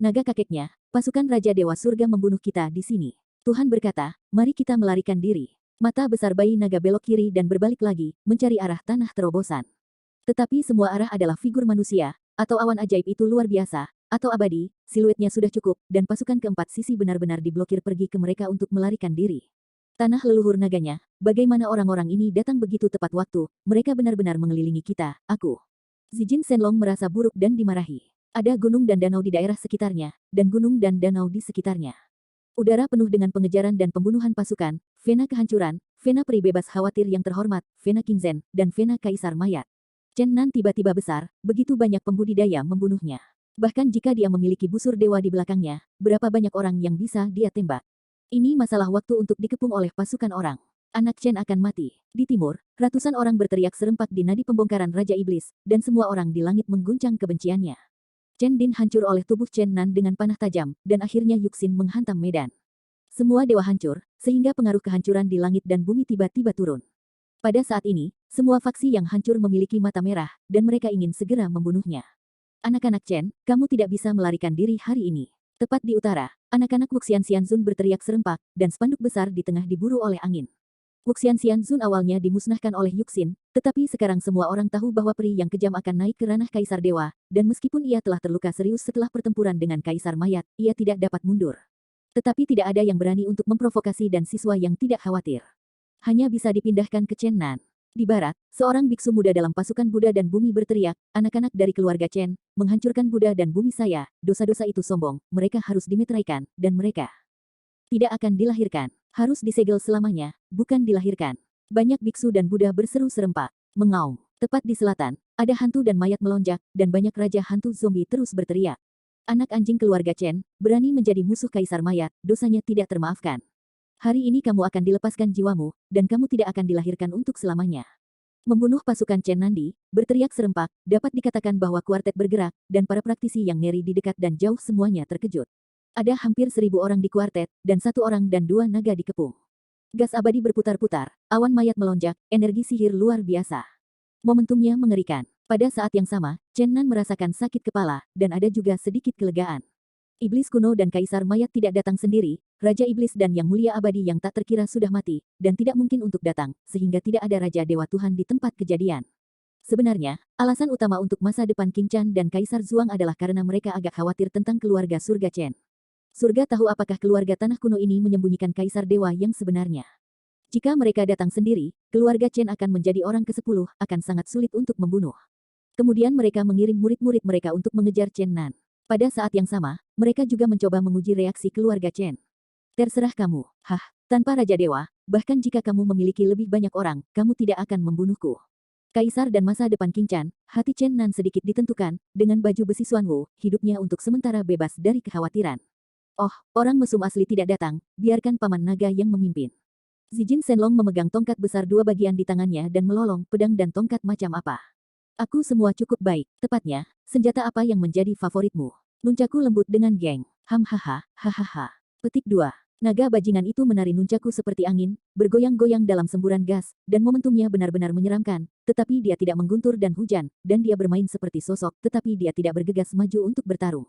Naga kakeknya, pasukan Raja Dewa Surga membunuh kita di sini. Tuhan berkata, mari kita melarikan diri. Mata besar bayi naga belok kiri dan berbalik lagi, mencari arah tanah terobosan. Tetapi semua arah adalah figur manusia, atau awan ajaib itu luar biasa, atau abadi, siluetnya sudah cukup, dan pasukan keempat sisi benar-benar diblokir pergi ke mereka untuk melarikan diri. Tanah leluhur naganya, bagaimana orang-orang ini datang begitu tepat waktu, mereka benar-benar mengelilingi kita, aku. Zijin Shenlong merasa buruk dan dimarahi. Ada gunung dan danau di daerah sekitarnya, dan gunung dan danau di sekitarnya. Udara penuh dengan pengejaran dan pembunuhan pasukan, Vena kehancuran, Vena peri bebas khawatir yang terhormat, Vena Kingzen, dan Vena kaisar mayat. Chen Nan tiba-tiba besar, begitu banyak pembudidaya membunuhnya. Bahkan jika dia memiliki busur dewa di belakangnya, berapa banyak orang yang bisa dia tembak. Ini masalah waktu untuk dikepung oleh pasukan orang. Anak Chen akan mati. Di timur, ratusan orang berteriak serempak di nadi pembongkaran Raja Iblis, dan semua orang di langit mengguncang kebenciannya. Chen Din hancur oleh tubuh Chen Nan dengan panah tajam, dan akhirnya Yuxin menghantam medan. Semua dewa hancur, sehingga pengaruh kehancuran di langit dan bumi tiba-tiba turun. Pada saat ini, semua faksi yang hancur memiliki mata merah, dan mereka ingin segera membunuhnya. Anak-anak Chen, kamu tidak bisa melarikan diri hari ini. Tepat di utara, anak-anak Wuxian Xianzun berteriak serempak, dan spanduk besar di tengah diburu oleh angin. Wuxian Xianzun awalnya dimusnahkan oleh Yuxin, tetapi sekarang semua orang tahu bahwa peri yang kejam akan naik ke ranah Kaisar Dewa, dan meskipun ia telah terluka serius setelah pertempuran dengan Kaisar Mayat, ia tidak dapat mundur. Tetapi tidak ada yang berani untuk memprovokasi dan siswa yang tidak khawatir. Hanya bisa dipindahkan ke Chen Nan. Di barat, seorang biksu muda dalam pasukan Buddha dan bumi berteriak, anak-anak dari keluarga Chen, menghancurkan Buddha dan bumi saya, dosa-dosa itu sombong, mereka harus dimeteraikan, dan mereka tidak akan dilahirkan, harus disegel selamanya, bukan dilahirkan. Banyak biksu dan Buddha berseru serempak, mengaum. Tepat di selatan, ada hantu dan mayat melonjak, dan banyak raja hantu zombie terus berteriak. Anak anjing keluarga Chen, berani menjadi musuh kaisar mayat, dosanya tidak termaafkan. Hari ini kamu akan dilepaskan jiwamu, dan kamu tidak akan dilahirkan untuk selamanya. Membunuh pasukan Chen Nandi, berteriak serempak, dapat dikatakan bahwa kuartet bergerak, dan para praktisi yang ngeri di dekat dan jauh semuanya terkejut. Ada hampir 1.000 orang di kuartet, dan 1 orang dan 2 naga dikepung. Gas abadi berputar-putar, awan mayat melonjak, energi sihir luar biasa. Momentumnya mengerikan. Pada saat yang sama, Chen Nan merasakan sakit kepala, dan ada juga sedikit kelegaan. Iblis kuno dan kaisar mayat tidak datang sendiri, Raja Iblis dan Yang Mulia Abadi yang tak terkira sudah mati, dan tidak mungkin untuk datang, sehingga tidak ada Raja Dewa Tuhan di tempat kejadian. Sebenarnya, alasan utama untuk masa depan King Chan dan Kaisar Zuang adalah karena mereka agak khawatir tentang keluarga surga Chen. Surga tahu apakah keluarga tanah kuno ini menyembunyikan Kaisar Dewa yang sebenarnya. Jika mereka datang sendiri, keluarga Chen akan menjadi orang ke-10, akan sangat sulit untuk membunuh. Kemudian mereka mengirim murid-murid mereka untuk mengejar Chen Nan. Pada saat yang sama, mereka juga mencoba menguji reaksi keluarga Chen. Terserah kamu, tanpa Raja Dewa, bahkan jika kamu memiliki lebih banyak orang, kamu tidak akan membunuhku. Kaisar dan masa depan King Chan, hati Chen Nan sedikit ditentukan, dengan baju besi Xuanwu, hidupnya untuk sementara bebas dari kekhawatiran. Oh, orang mesum asli tidak datang, biarkan Paman Naga yang memimpin. Zijin Shenlong memegang tongkat besar 2 bagian di tangannya dan melolong pedang dan tongkat macam apa. Aku semua cukup baik, tepatnya, senjata apa yang menjadi favoritmu? Nuncaku lembut dengan geng. Hahaha. Petik 2. Naga bajingan itu menari nuncaku seperti angin, bergoyang-goyang dalam semburan gas, dan momentumnya benar-benar menyeramkan, tetapi dia tidak mengguntur dan hujan, dan dia bermain seperti sosok, tetapi dia tidak bergegas maju untuk bertarung.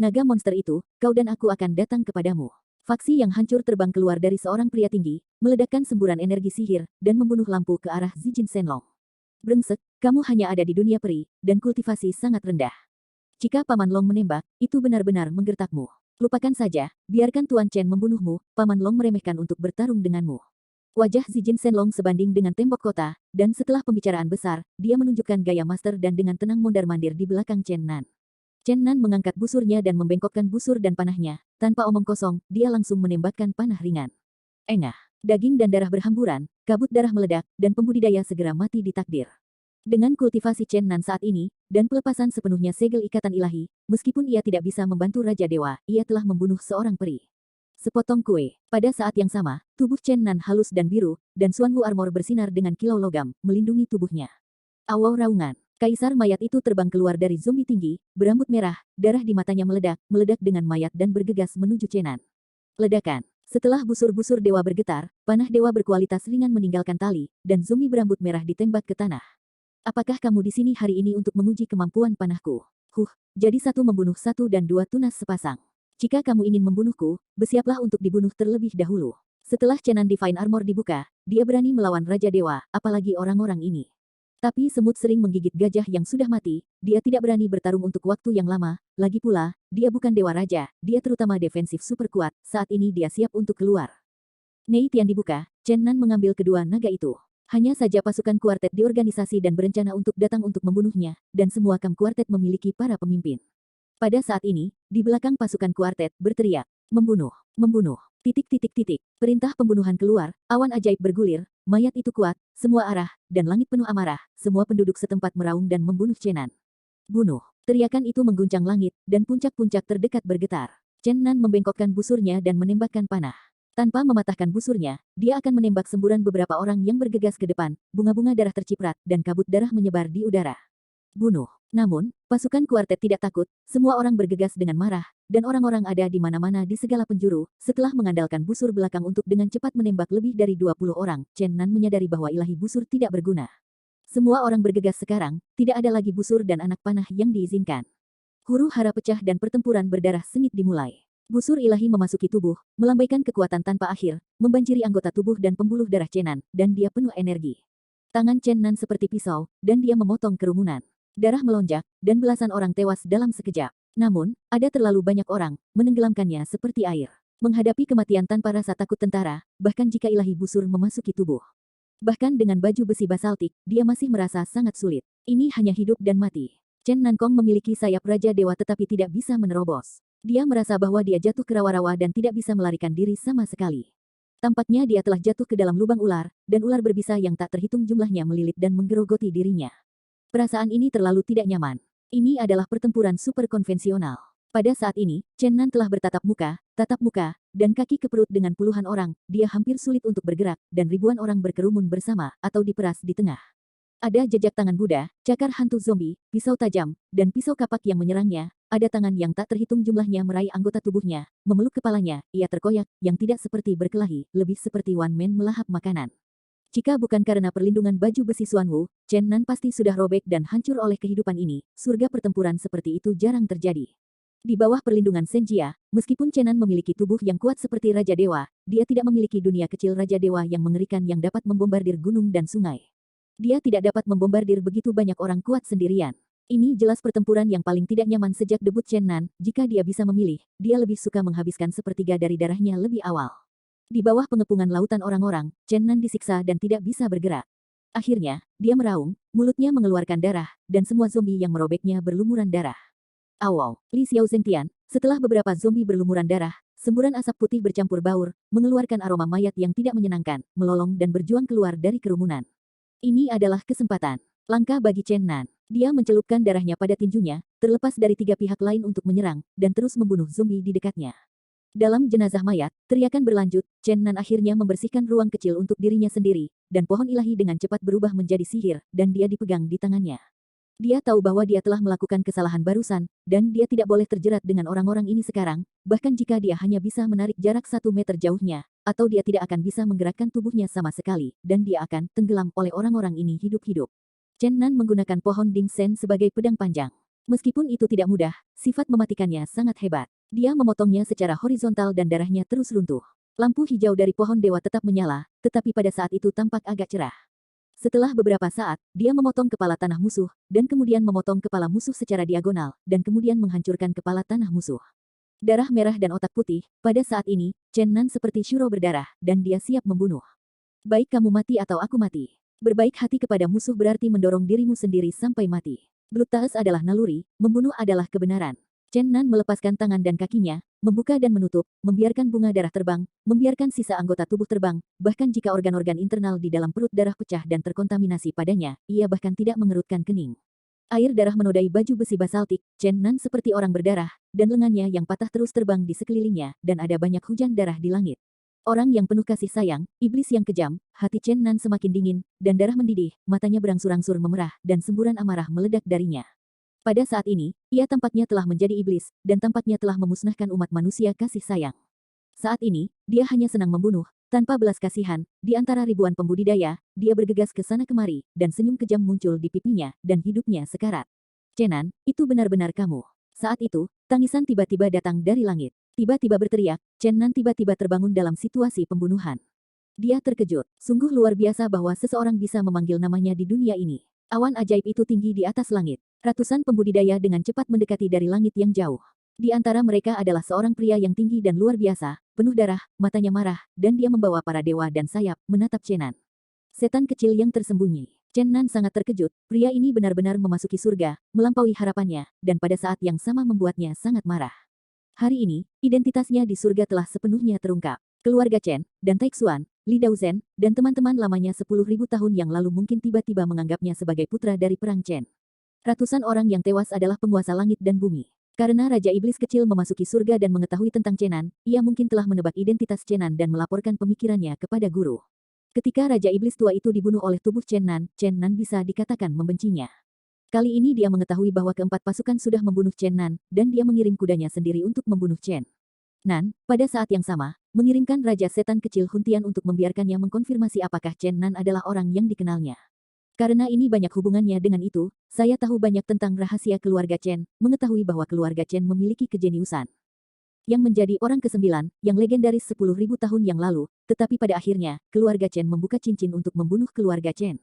Naga monster itu, kau dan aku akan datang kepadamu. Faksi yang hancur terbang keluar dari seorang pria tinggi, meledakkan semburan energi sihir, dan membunuh lampu ke arah Zijin Shenlong. Brengsek, kamu hanya ada di dunia peri, dan kultivasi sangat rendah. Jika Paman Long menembak, itu benar-benar menggertakmu. Lupakan saja, biarkan Tuan Chen membunuhmu, Paman Long meremehkan untuk bertarung denganmu. Wajah Zijin Shenlong sebanding dengan tembok kota, dan setelah pembicaraan besar, dia menunjukkan gaya master dan dengan tenang mondar-mandir di belakang Chen Nan. Chen Nan mengangkat busurnya dan membengkokkan busur dan panahnya, tanpa omong kosong, dia langsung menembakkan panah ringan. Engah. Daging dan darah berhamburan, kabut darah meledak, dan pembudidaya segera mati di takdir. Dengan kultivasi Chen Nan saat ini, dan pelepasan sepenuhnya segel ikatan ilahi, meskipun ia tidak bisa membantu Raja Dewa, ia telah membunuh seorang peri. Sepotong kue. Pada saat yang sama, tubuh Chen Nan halus dan biru, dan Xuanwu armor bersinar dengan kilau logam, melindungi tubuhnya. Awau raungan. Kaisar mayat itu terbang keluar dari zombie tinggi, berambut merah, darah di matanya meledak dengan mayat dan bergegas menuju Chen Nan. Ledakan. Setelah busur-busur dewa bergetar, panah dewa berkualitas ringan meninggalkan tali, dan zombie berambut merah ditembak ke tanah. Apakah kamu di sini hari ini untuk menguji kemampuan panahku? Jadi 1 membunuh 1 dan 2 tunas sepasang. Jika kamu ingin membunuhku, bersiaplah untuk dibunuh terlebih dahulu. Setelah Chen Nan Divine Armor dibuka, dia berani melawan Raja Dewa, apalagi orang-orang ini. Tapi semut sering menggigit gajah yang sudah mati, dia tidak berani bertarung untuk waktu yang lama, lagi pula, dia bukan Dewa Raja, dia terutama defensif super kuat, saat ini dia siap untuk keluar. Nei Tian dibuka, Chen Nan mengambil kedua naga itu. Hanya saja pasukan kuartet diorganisasi dan berencana untuk datang untuk membunuhnya, dan semua kam kuartet memiliki para pemimpin. Pada saat ini, di belakang pasukan kuartet, berteriak, membunuh. Perintah pembunuhan keluar, awan ajaib bergulir, mayat itu kuat, semua arah, dan langit penuh amarah, semua penduduk setempat meraung dan membunuh Chen Nan. Bunuh. Teriakan itu mengguncang langit, dan puncak-puncak terdekat bergetar. Chen Nan membengkokkan busurnya dan menembakkan panah. Tanpa mematahkan busurnya, dia akan menembak semburan beberapa orang yang bergegas ke depan, bunga-bunga darah terciprat, dan kabut darah menyebar di udara. Bunuh. Namun, pasukan kuartet tidak takut, semua orang bergegas dengan marah, dan orang-orang ada di mana-mana di segala penjuru, setelah mengandalkan busur belakang untuk dengan cepat menembak lebih dari 20 orang, Chen Nan menyadari bahwa ilahi busur tidak berguna. Semua orang bergegas sekarang, tidak ada lagi busur dan anak panah yang diizinkan. Huru hara pecah dan pertempuran berdarah sengit dimulai. Busur ilahi memasuki tubuh, melambaikan kekuatan tanpa akhir, membanjiri anggota tubuh dan pembuluh darah Chen Nan, dan dia penuh energi. Tangan Chen Nan seperti pisau, dan dia memotong kerumunan. Darah melonjak, dan belasan orang tewas dalam sekejap. Namun, ada terlalu banyak orang, menenggelamkannya seperti air. Menghadapi kematian tanpa rasa takut tentara, bahkan jika ilahi busur memasuki tubuh. Bahkan dengan baju besi basaltik, dia masih merasa sangat sulit. Ini hanya hidup dan mati. Chen Nankong memiliki sayap Raja Dewa tetapi tidak bisa menerobos. Dia merasa bahwa dia jatuh ke rawa-rawa dan tidak bisa melarikan diri sama sekali. Tampaknya dia telah jatuh ke dalam lubang ular, dan ular berbisa yang tak terhitung jumlahnya melilit dan menggerogoti dirinya. Perasaan ini terlalu tidak nyaman. Ini adalah pertempuran super konvensional. Pada saat ini, Chen Nan telah tatap muka, dan kaki ke perut dengan puluhan orang, dia hampir sulit untuk bergerak, dan ribuan orang berkerumun bersama, atau diperas di tengah. Ada jejak tangan Buddha, cakar hantu zombie, pisau tajam, dan pisau kapak yang menyerangnya. Ada tangan yang tak terhitung jumlahnya meraih anggota tubuhnya, memeluk kepalanya, ia terkoyak, yang tidak seperti berkelahi, lebih seperti One Man melahap makanan. Jika bukan karena perlindungan baju besi Xuan Wu, Chen Nan pasti sudah robek dan hancur oleh kehidupan ini. Surga pertempuran seperti itu jarang terjadi. Di bawah perlindungan Shen Jia, meskipun Chen Nan memiliki tubuh yang kuat seperti Raja Dewa, dia tidak memiliki dunia kecil Raja Dewa yang mengerikan yang dapat membombardir gunung dan sungai. Dia tidak dapat membombardir begitu banyak orang kuat sendirian. Ini jelas pertempuran yang paling tidak nyaman sejak debut Chen Nan. Jika dia bisa memilih, dia lebih suka menghabiskan sepertiga dari darahnya lebih awal. Di bawah pengepungan lautan orang-orang, Chen Nan disiksa dan tidak bisa bergerak. Akhirnya, dia meraung, mulutnya mengeluarkan darah, dan semua zombie yang merobeknya berlumuran darah. Awal, Li Xiao Zhengtian, setelah beberapa zombie berlumuran darah, semburan asap putih bercampur baur, mengeluarkan aroma mayat yang tidak menyenangkan, melolong dan berjuang keluar dari kerumunan. Ini adalah kesempatan langka bagi Chen Nan. Dia mencelupkan darahnya pada tinjunya, terlepas dari tiga pihak lain untuk menyerang, dan terus membunuh zombie di dekatnya. Dalam jenazah mayat, teriakan berlanjut, Chen Nan akhirnya membersihkan ruang kecil untuk dirinya sendiri, dan pohon ilahi dengan cepat berubah menjadi sihir, dan dia dipegang di tangannya. Dia tahu bahwa dia telah melakukan kesalahan barusan, dan dia tidak boleh terjerat dengan orang-orang ini sekarang, bahkan jika dia hanya bisa menarik jarak 1 meter jauhnya, atau dia tidak akan bisa menggerakkan tubuhnya sama sekali, dan dia akan tenggelam oleh orang-orang ini hidup-hidup. Chen Nan menggunakan pohon Dingsen sebagai pedang panjang. Meskipun itu tidak mudah, sifat mematikannya sangat hebat. Dia memotongnya secara horizontal dan darahnya terus runtuh. Lampu hijau dari pohon dewa tetap menyala, tetapi pada saat itu tampak agak cerah. Setelah beberapa saat, dia memotong kepala tanah musuh, dan kemudian memotong kepala musuh secara diagonal, dan kemudian menghancurkan kepala tanah musuh. Darah merah dan otak putih, pada saat ini, Chen Nan seperti Shuro berdarah, dan dia siap membunuh. Baik kamu mati atau aku mati. Berbaik hati kepada musuh berarti mendorong dirimu sendiri sampai mati. Brutus adalah naluri, membunuh adalah kebenaran. Chen Nan melepaskan tangan dan kakinya, membuka dan menutup, membiarkan bunga darah terbang, membiarkan sisa anggota tubuh terbang, bahkan jika organ-organ internal di dalam perut darah pecah dan terkontaminasi padanya, ia bahkan tidak mengerutkan kening. Air darah menodai baju besi basaltik, Chen Nan seperti orang berdarah, dan lengannya yang patah terus terbang di sekelilingnya, dan ada banyak hujan darah di langit. Orang yang penuh kasih sayang, iblis yang kejam, hati Chen Nan semakin dingin, dan darah mendidih, matanya berangsur-angsur memerah, dan semburan amarah meledak darinya. Pada saat ini, ia tampaknya telah menjadi iblis, dan tampaknya telah memusnahkan umat manusia kasih sayang. Saat ini, dia hanya senang membunuh, tanpa belas kasihan, di antara ribuan pembudidaya, dia bergegas ke sana kemari, dan senyum kejam muncul di pipinya, dan hidupnya sekarat. Chen Nan, itu benar-benar kamu. Saat itu, tangisan tiba-tiba datang dari langit. Tiba-tiba berteriak, Chen Nan tiba-tiba terbangun dalam situasi pembunuhan. Dia terkejut, sungguh luar biasa bahwa seseorang bisa memanggil namanya di dunia ini. Awan ajaib itu tinggi di atas langit. Ratusan pembudidaya dengan cepat mendekati dari langit yang jauh. Di antara mereka adalah seorang pria yang tinggi dan luar biasa, penuh darah, matanya marah, dan dia membawa para dewa dan sayap, menatap Chen Nan. Setan kecil yang tersembunyi. Chen Nan sangat terkejut, pria ini benar-benar memasuki surga, melampaui harapannya, dan pada saat yang sama membuatnya sangat marah. Hari ini, identitasnya di surga telah sepenuhnya terungkap. Keluarga Chen, dan Taixuan, Li Daozhen, dan teman-teman lamanya 10.000 tahun yang lalu mungkin tiba-tiba menganggapnya sebagai putra dari Perang Chen. Ratusan orang yang tewas adalah penguasa langit dan bumi. Karena Raja Iblis kecil memasuki surga dan mengetahui tentang Chen Nan, ia mungkin telah menebak identitas Chen Nan dan melaporkan pemikirannya kepada guru. Ketika Raja Iblis tua itu dibunuh oleh tubuh Chen Nan bisa dikatakan membencinya. Kali ini dia mengetahui bahwa keempat pasukan sudah membunuh Chen Nan, dan dia mengirim kudanya sendiri untuk membunuh Chen Nan, pada saat yang sama, mengirimkan Raja Setan Kecil Huntian untuk membiarkannya mengkonfirmasi apakah Chen Nan adalah orang yang dikenalnya. Karena ini banyak hubungannya dengan itu, saya tahu banyak tentang rahasia keluarga Chen, mengetahui bahwa keluarga Chen memiliki kejeniusan. Yang menjadi orang ke-9, yang legendaris 10.000 tahun yang lalu, tetapi pada akhirnya, keluarga Chen membuka cincin untuk membunuh keluarga Chen.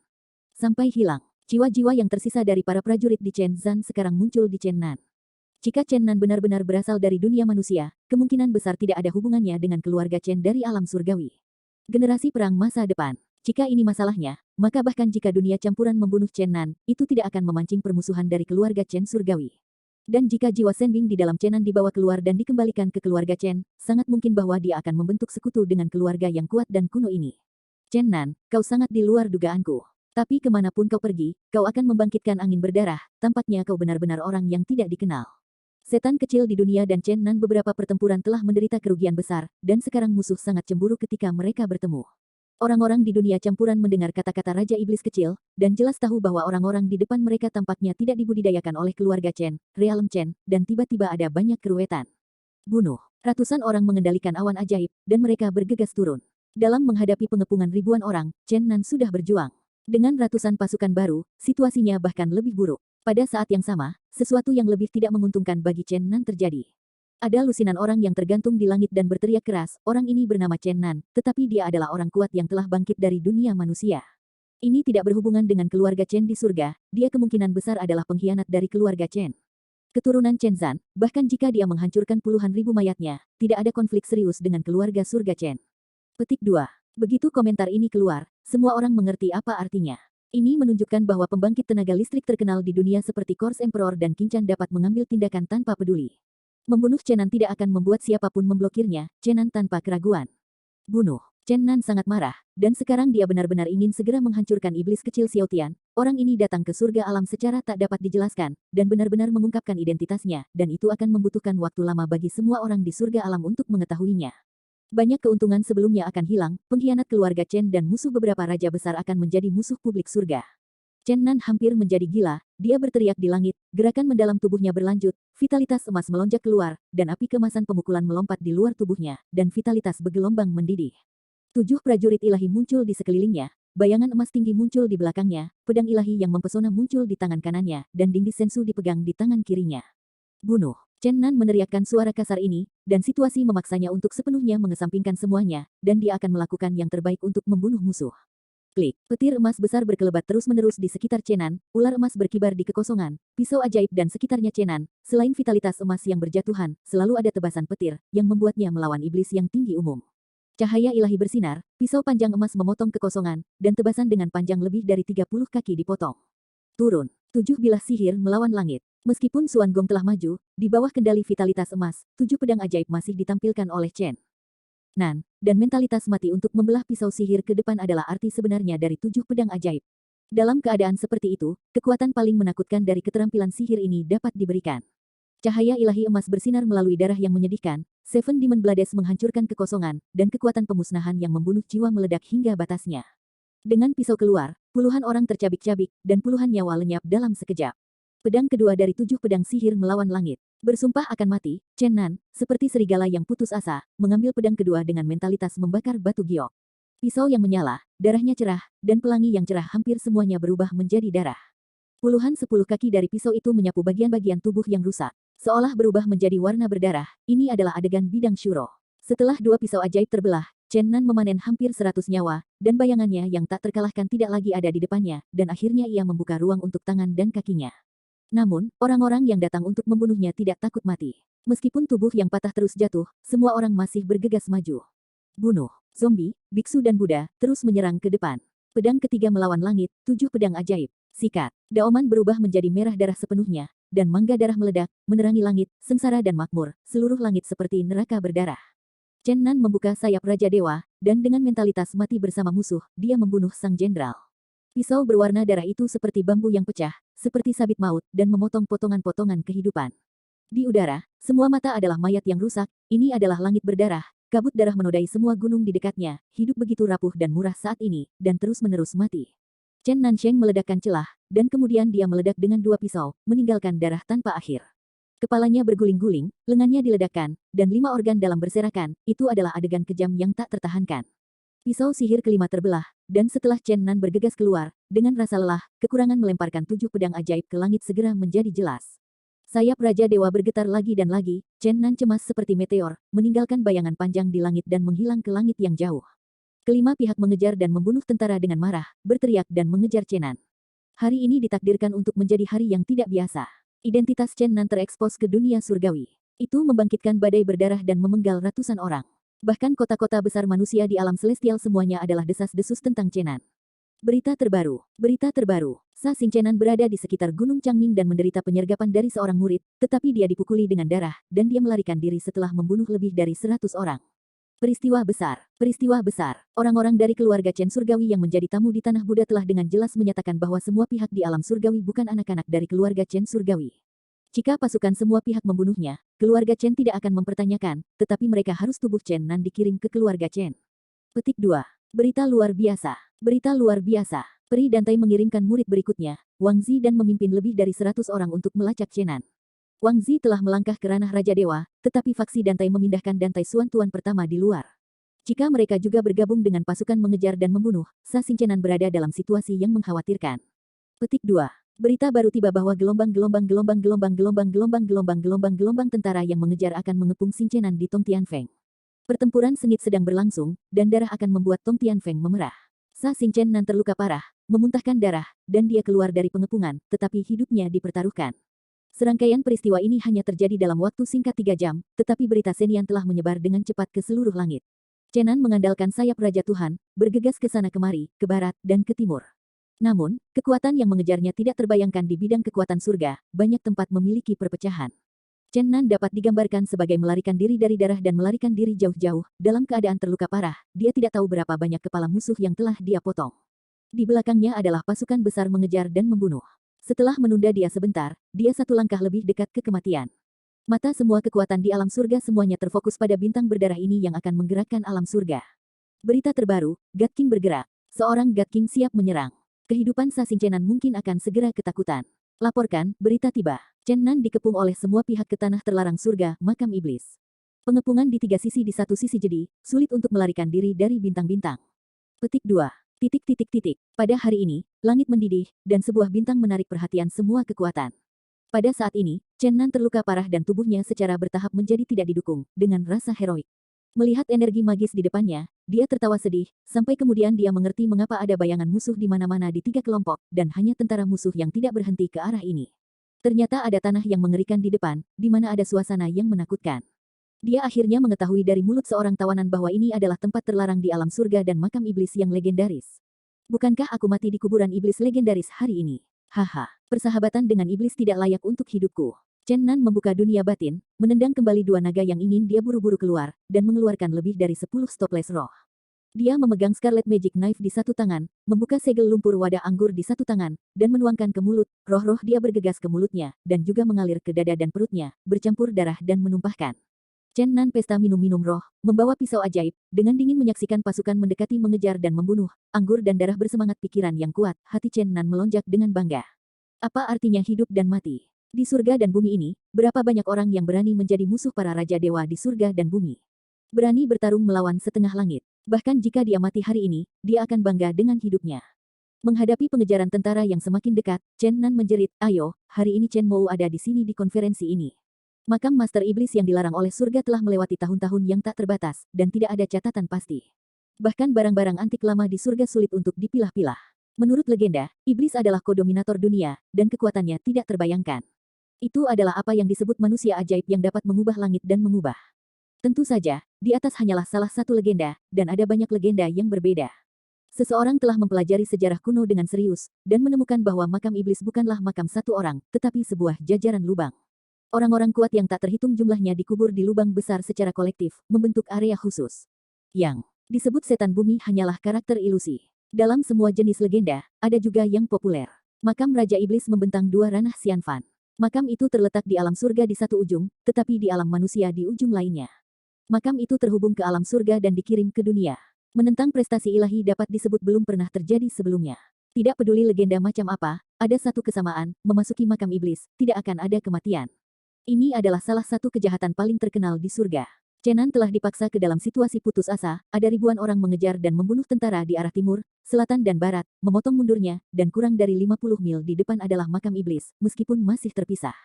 Sampai hilang, jiwa-jiwa yang tersisa dari para prajurit di Chen Zan sekarang muncul di Chen Nan. Jika Chen Nan benar-benar berasal dari dunia manusia, kemungkinan besar tidak ada hubungannya dengan keluarga Chen dari alam surgawi. Generasi perang masa depan. Jika ini masalahnya, maka bahkan jika dunia campuran membunuh Chen Nan, itu tidak akan memancing permusuhan dari keluarga Chen surgawi. Dan jika jiwa Shen Bing di dalam Chen Nan dibawa keluar dan dikembalikan ke keluarga Chen, sangat mungkin bahwa dia akan membentuk sekutu dengan keluarga yang kuat dan kuno ini. Chen Nan, kau sangat di luar dugaanku. Tapi kemanapun kau pergi, kau akan membangkitkan angin berdarah, tampaknya kau benar-benar orang yang tidak dikenal. Setan kecil di dunia dan Chen Nan beberapa pertempuran telah menderita kerugian besar, dan sekarang musuh sangat cemburu ketika mereka bertemu. Orang-orang di dunia campuran mendengar kata-kata Raja Iblis kecil, dan jelas tahu bahwa orang-orang di depan mereka tampaknya tidak dibudidayakan oleh keluarga Chen, realem Chen, dan tiba-tiba ada banyak keruwetan. Bunuh. Ratusan orang mengendalikan awan ajaib, dan mereka bergegas turun. Dalam menghadapi pengepungan ribuan orang, Chen Nan sudah berjuang. Dengan ratusan pasukan baru, situasinya bahkan lebih buruk. Pada saat yang sama, sesuatu yang lebih tidak menguntungkan bagi Chen Nan terjadi. Ada lusinan orang yang tergantung di langit dan berteriak keras, orang ini bernama Chen Nan, tetapi dia adalah orang kuat yang telah bangkit dari dunia manusia. Ini tidak berhubungan dengan keluarga Chen di surga, dia kemungkinan besar adalah pengkhianat dari keluarga Chen. Keturunan Chen Zan, bahkan jika dia menghancurkan puluhan ribu mayatnya, tidak ada konflik serius dengan keluarga surga Chen. Petik 2. Begitu komentar ini keluar, semua orang mengerti apa artinya. Ini menunjukkan bahwa pembangkit tenaga listrik terkenal di dunia seperti Kors Emperor dan King Chan dapat mengambil tindakan tanpa peduli. Membunuh Chen Nan tidak akan membuat siapapun memblokirnya, Chen Nan tanpa keraguan. Bunuh. Chen Nan sangat marah, dan sekarang dia benar-benar ingin segera menghancurkan iblis kecil Xiao Tian. Orang ini datang ke surga alam secara tak dapat dijelaskan, dan benar-benar mengungkapkan identitasnya, dan itu akan membutuhkan waktu lama bagi semua orang di surga alam untuk mengetahuinya. Banyak keuntungan sebelumnya akan hilang, pengkhianat keluarga Chen dan musuh beberapa raja besar akan menjadi musuh publik surga. Chen Nan hampir menjadi gila, dia berteriak di langit, gerakan mendalam tubuhnya berlanjut, vitalitas emas melonjak keluar, dan api kemasan pemukulan melompat di luar tubuhnya, dan vitalitas bergelombang mendidih. 7 prajurit ilahi muncul di sekelilingnya, bayangan emas tinggi muncul di belakangnya, pedang ilahi yang mempesona muncul di tangan kanannya, dan dinding sensu dipegang di tangan kirinya. Bunuh. Chen Nan meneriakkan suara kasar ini, dan situasi memaksanya untuk sepenuhnya mengesampingkan semuanya, dan dia akan melakukan yang terbaik untuk membunuh musuh. Klik. Petir emas besar berkelebat terus-menerus di sekitar Chen Nan, ular emas berkibar di kekosongan, pisau ajaib dan sekitarnya Chen Nan, selain vitalitas emas yang berjatuhan, selalu ada tebasan petir, yang membuatnya melawan iblis yang tinggi umum. Cahaya ilahi bersinar, pisau panjang emas memotong kekosongan, dan tebasan dengan panjang lebih dari 30 kaki dipotong. Turun. 7 bilah sihir melawan langit. Meskipun Suan Gong telah maju, di bawah kendali vitalitas emas, 7 pedang ajaib masih ditampilkan oleh Chen Nan, dan mentalitas mati untuk membelah pisau sihir ke depan adalah arti sebenarnya dari 7 pedang ajaib. Dalam keadaan seperti itu, kekuatan paling menakutkan dari keterampilan sihir ini dapat diberikan. Cahaya ilahi emas bersinar melalui darah yang menyedihkan, Seven Demon Blades menghancurkan kekosongan, dan kekuatan pemusnahan yang membunuh jiwa meledak hingga batasnya. Dengan pisau keluar, puluhan orang tercabik-cabik, dan puluhan nyawa lenyap dalam sekejap. Pedang kedua dari 7 pedang sihir melawan langit. Bersumpah akan mati, Chen Nan, seperti serigala yang putus asa, mengambil pedang kedua dengan mentalitas membakar batu giok. Pisau yang menyala, darahnya cerah, dan pelangi yang cerah hampir semuanya berubah menjadi darah. Puluhan 10 kaki dari pisau itu menyapu bagian-bagian tubuh yang rusak, seolah berubah menjadi warna berdarah. Ini adalah adegan bidang Shuro. Setelah 2 pisau ajaib terbelah, Chen Nan memanen hampir 100 nyawa, dan bayangannya yang tak terkalahkan tidak lagi ada di depannya, dan akhirnya ia membuka ruang untuk tangan dan kakinya. Namun, orang-orang yang datang untuk membunuhnya tidak takut mati. Meskipun tubuh yang patah terus jatuh, semua orang masih bergegas maju. Bunuh. Zombie, biksu dan Buddha, terus menyerang ke depan. Pedang ketiga melawan langit, 7 pedang ajaib. Sikat. Daoman berubah menjadi merah darah sepenuhnya, dan mangga darah meledak, menerangi langit, sengsara dan makmur, seluruh langit seperti neraka berdarah. Chen Nan membuka sayap Raja Dewa, dan dengan mentalitas mati bersama musuh, dia membunuh sang jenderal. Pisau berwarna darah itu seperti bambu yang pecah, seperti sabit maut, dan memotong potongan-potongan kehidupan. Di udara, semua mata adalah mayat yang rusak, ini adalah langit berdarah, kabut darah menodai semua gunung di dekatnya, hidup begitu rapuh dan murah saat ini, dan terus-menerus mati. Chen Nansheng meledakkan celah, dan kemudian dia meledak dengan 2 pisau, meninggalkan darah tanpa akhir. Kepalanya berguling-guling, lengannya diledakkan, dan 5 organ dalam berserakan, itu adalah adegan kejam yang tak tertahankan. Pisau sihir kelima terbelah, dan setelah Chen Nan bergegas keluar, dengan rasa lelah, kekurangan melemparkan 7 pedang ajaib ke langit segera menjadi jelas. Sayap Raja Dewa bergetar lagi dan lagi, Chen Nan cemas seperti meteor, meninggalkan bayangan panjang di langit dan menghilang ke langit yang jauh. Kelima pihak mengejar dan membunuh tentara dengan marah, berteriak dan mengejar Chen Nan. Hari ini ditakdirkan untuk menjadi hari yang tidak biasa. Identitas Chen Nan terekspos ke dunia surgawi. Itu membangkitkan badai berdarah dan memenggal ratusan orang. Bahkan kota-kota besar manusia di alam celestial semuanya adalah desas-desus tentang Chenan. Berita terbaru, berita terbaru. Sa Xingchenan berada di sekitar Gunung Changming dan menderita penyergapan dari seorang murid, tetapi dia dipukuli dengan darah, dan dia melarikan diri setelah membunuh lebih dari 100 orang. Peristiwa besar, peristiwa besar. Orang-orang dari keluarga Chen Surgawi yang menjadi tamu di Tanah Buddha telah dengan jelas menyatakan bahwa semua pihak di alam surgawi bukan anak-anak dari keluarga Chen Surgawi. Jika pasukan semua pihak membunuhnya, keluarga Chen tidak akan mempertanyakan, tetapi mereka harus tubuh Chen Nan dikirim ke keluarga Chen. Petik 2. Berita luar biasa. Berita luar biasa. Peri Dantai mengirimkan murid berikutnya, Wang Zi, dan memimpin lebih dari 100 orang untuk melacak Chenan. Wang Zi telah melangkah ke ranah Raja Dewa, tetapi faksi Dantai memindahkan Dantai Suan Tuan pertama di luar. Jika mereka juga bergabung dengan pasukan mengejar dan membunuh, Sa Xingchenan berada dalam situasi yang mengkhawatirkan. Petik 2. Berita baru tiba bahwa gelombang tentara yang mengejar akan mengepung Xingchenan di Tong Tianfeng. Pertempuran sengit sedang berlangsung, dan darah akan membuat Tong Tianfeng memerah. Sa Xingchenan terluka parah, memuntahkan darah, dan dia keluar dari pengepungan, tetapi hidupnya dipertaruhkan. Serangkaian peristiwa ini hanya terjadi dalam waktu singkat 3 jam, tetapi berita Senian telah menyebar dengan cepat ke seluruh langit. Chenan mengandalkan sayap Raja Tuhan, bergegas ke sana kemari, ke barat, dan ke timur. Namun, kekuatan yang mengejarnya tidak terbayangkan di bidang kekuatan surga, banyak tempat memiliki perpecahan. Chen Nan dapat digambarkan sebagai melarikan diri dari darah dan melarikan diri jauh-jauh, dalam keadaan terluka parah, dia tidak tahu berapa banyak kepala musuh yang telah dia potong. Di belakangnya adalah pasukan besar mengejar dan membunuh. Setelah menunda dia sebentar, dia satu langkah lebih dekat ke kematian. Mata semua kekuatan di alam surga semuanya terfokus pada bintang berdarah ini yang akan menggerakkan alam surga. Berita terbaru, God King bergerak. Seorang God King siap menyerang. Kehidupan Sa Xingchenan mungkin akan segera ketakutan. Laporkan, berita tiba. Chen Nan dikepung oleh semua pihak ke tanah terlarang surga, makam iblis. Pengepungan di 3 sisi di satu sisi jadi, sulit untuk melarikan diri dari bintang-bintang. Petik 2. Pada hari ini, langit mendidih, dan sebuah bintang menarik perhatian semua kekuatan. Pada saat ini, Chen Nan terluka parah dan tubuhnya secara bertahap menjadi tidak didukung, dengan rasa heroik. Melihat energi magis di depannya, dia tertawa sedih, sampai kemudian dia mengerti mengapa ada bayangan musuh di mana-mana di 3 kelompok, dan hanya tentara musuh yang tidak berhenti ke arah ini. Ternyata ada tanah yang mengerikan di depan, di mana ada suasana yang menakutkan. Dia akhirnya mengetahui dari mulut seorang tawanan bahwa ini adalah tempat terlarang di alam surga dan makam iblis yang legendaris. Bukankah aku mati di kuburan iblis legendaris hari ini? Haha, persahabatan dengan iblis tidak layak untuk hidupku. Chen Nan membuka dunia batin, menendang kembali 2 naga yang ingin dia buru-buru keluar, dan mengeluarkan lebih dari 10 stopless roh. Dia memegang Scarlet Magic Knife di satu tangan, membuka segel lumpur wadah anggur di satu tangan, dan menuangkan ke mulut, roh-roh dia bergegas ke mulutnya, dan juga mengalir ke dada dan perutnya, bercampur darah dan menumpahkan. Chen Nan pesta minum-minum roh, membawa pisau ajaib, dengan dingin menyaksikan pasukan mendekati mengejar dan membunuh, anggur dan darah bersemangat pikiran yang kuat, hati Chen Nan melonjak dengan bangga. Apa artinya hidup dan mati? Di surga dan bumi ini, berapa banyak orang yang berani menjadi musuh para raja dewa di surga dan bumi? Berani bertarung melawan setengah langit. Bahkan jika dia mati hari ini, dia akan bangga dengan hidupnya. Menghadapi pengejaran tentara yang semakin dekat, Chen Nan menjerit, "Ayo, hari ini Chen Mou ada di sini di konferensi ini." Makam Master Iblis yang dilarang oleh surga telah melewati tahun-tahun yang tak terbatas, dan tidak ada catatan pasti. Bahkan barang-barang antik lama di surga sulit untuk dipilah-pilah. Menurut legenda, iblis adalah kodominator dunia, dan kekuatannya tidak terbayangkan. Itu adalah apa yang disebut manusia ajaib yang dapat mengubah langit dan mengubah. Tentu saja, di atas hanyalah salah satu legenda, dan ada banyak legenda yang berbeda. Seseorang telah mempelajari sejarah kuno dengan serius, dan menemukan bahwa makam iblis bukanlah makam satu orang, tetapi sebuah jajaran lubang. Orang-orang kuat yang tak terhitung jumlahnya dikubur di lubang besar secara kolektif, membentuk area khusus. Yang disebut setan bumi hanyalah karakter ilusi. Dalam semua jenis legenda, ada juga yang populer. Makam Raja Iblis membentang 2 ranah Xianfan. Makam itu terletak di alam surga di satu ujung, tetapi di alam manusia di ujung lainnya. Makam itu terhubung ke alam surga dan dikirim ke dunia. Menentang prestasi ilahi dapat disebut belum pernah terjadi sebelumnya. Tidak peduli legenda macam apa, ada satu kesamaan, memasuki makam iblis, tidak akan ada kematian. Ini adalah salah satu kejahatan paling terkenal di surga. Chen Nan telah dipaksa ke dalam situasi putus asa, ada ribuan orang mengejar dan membunuh tentara di arah timur, selatan dan barat, memotong mundurnya, dan kurang dari 50 mil di depan adalah makam iblis, meskipun masih terpisah.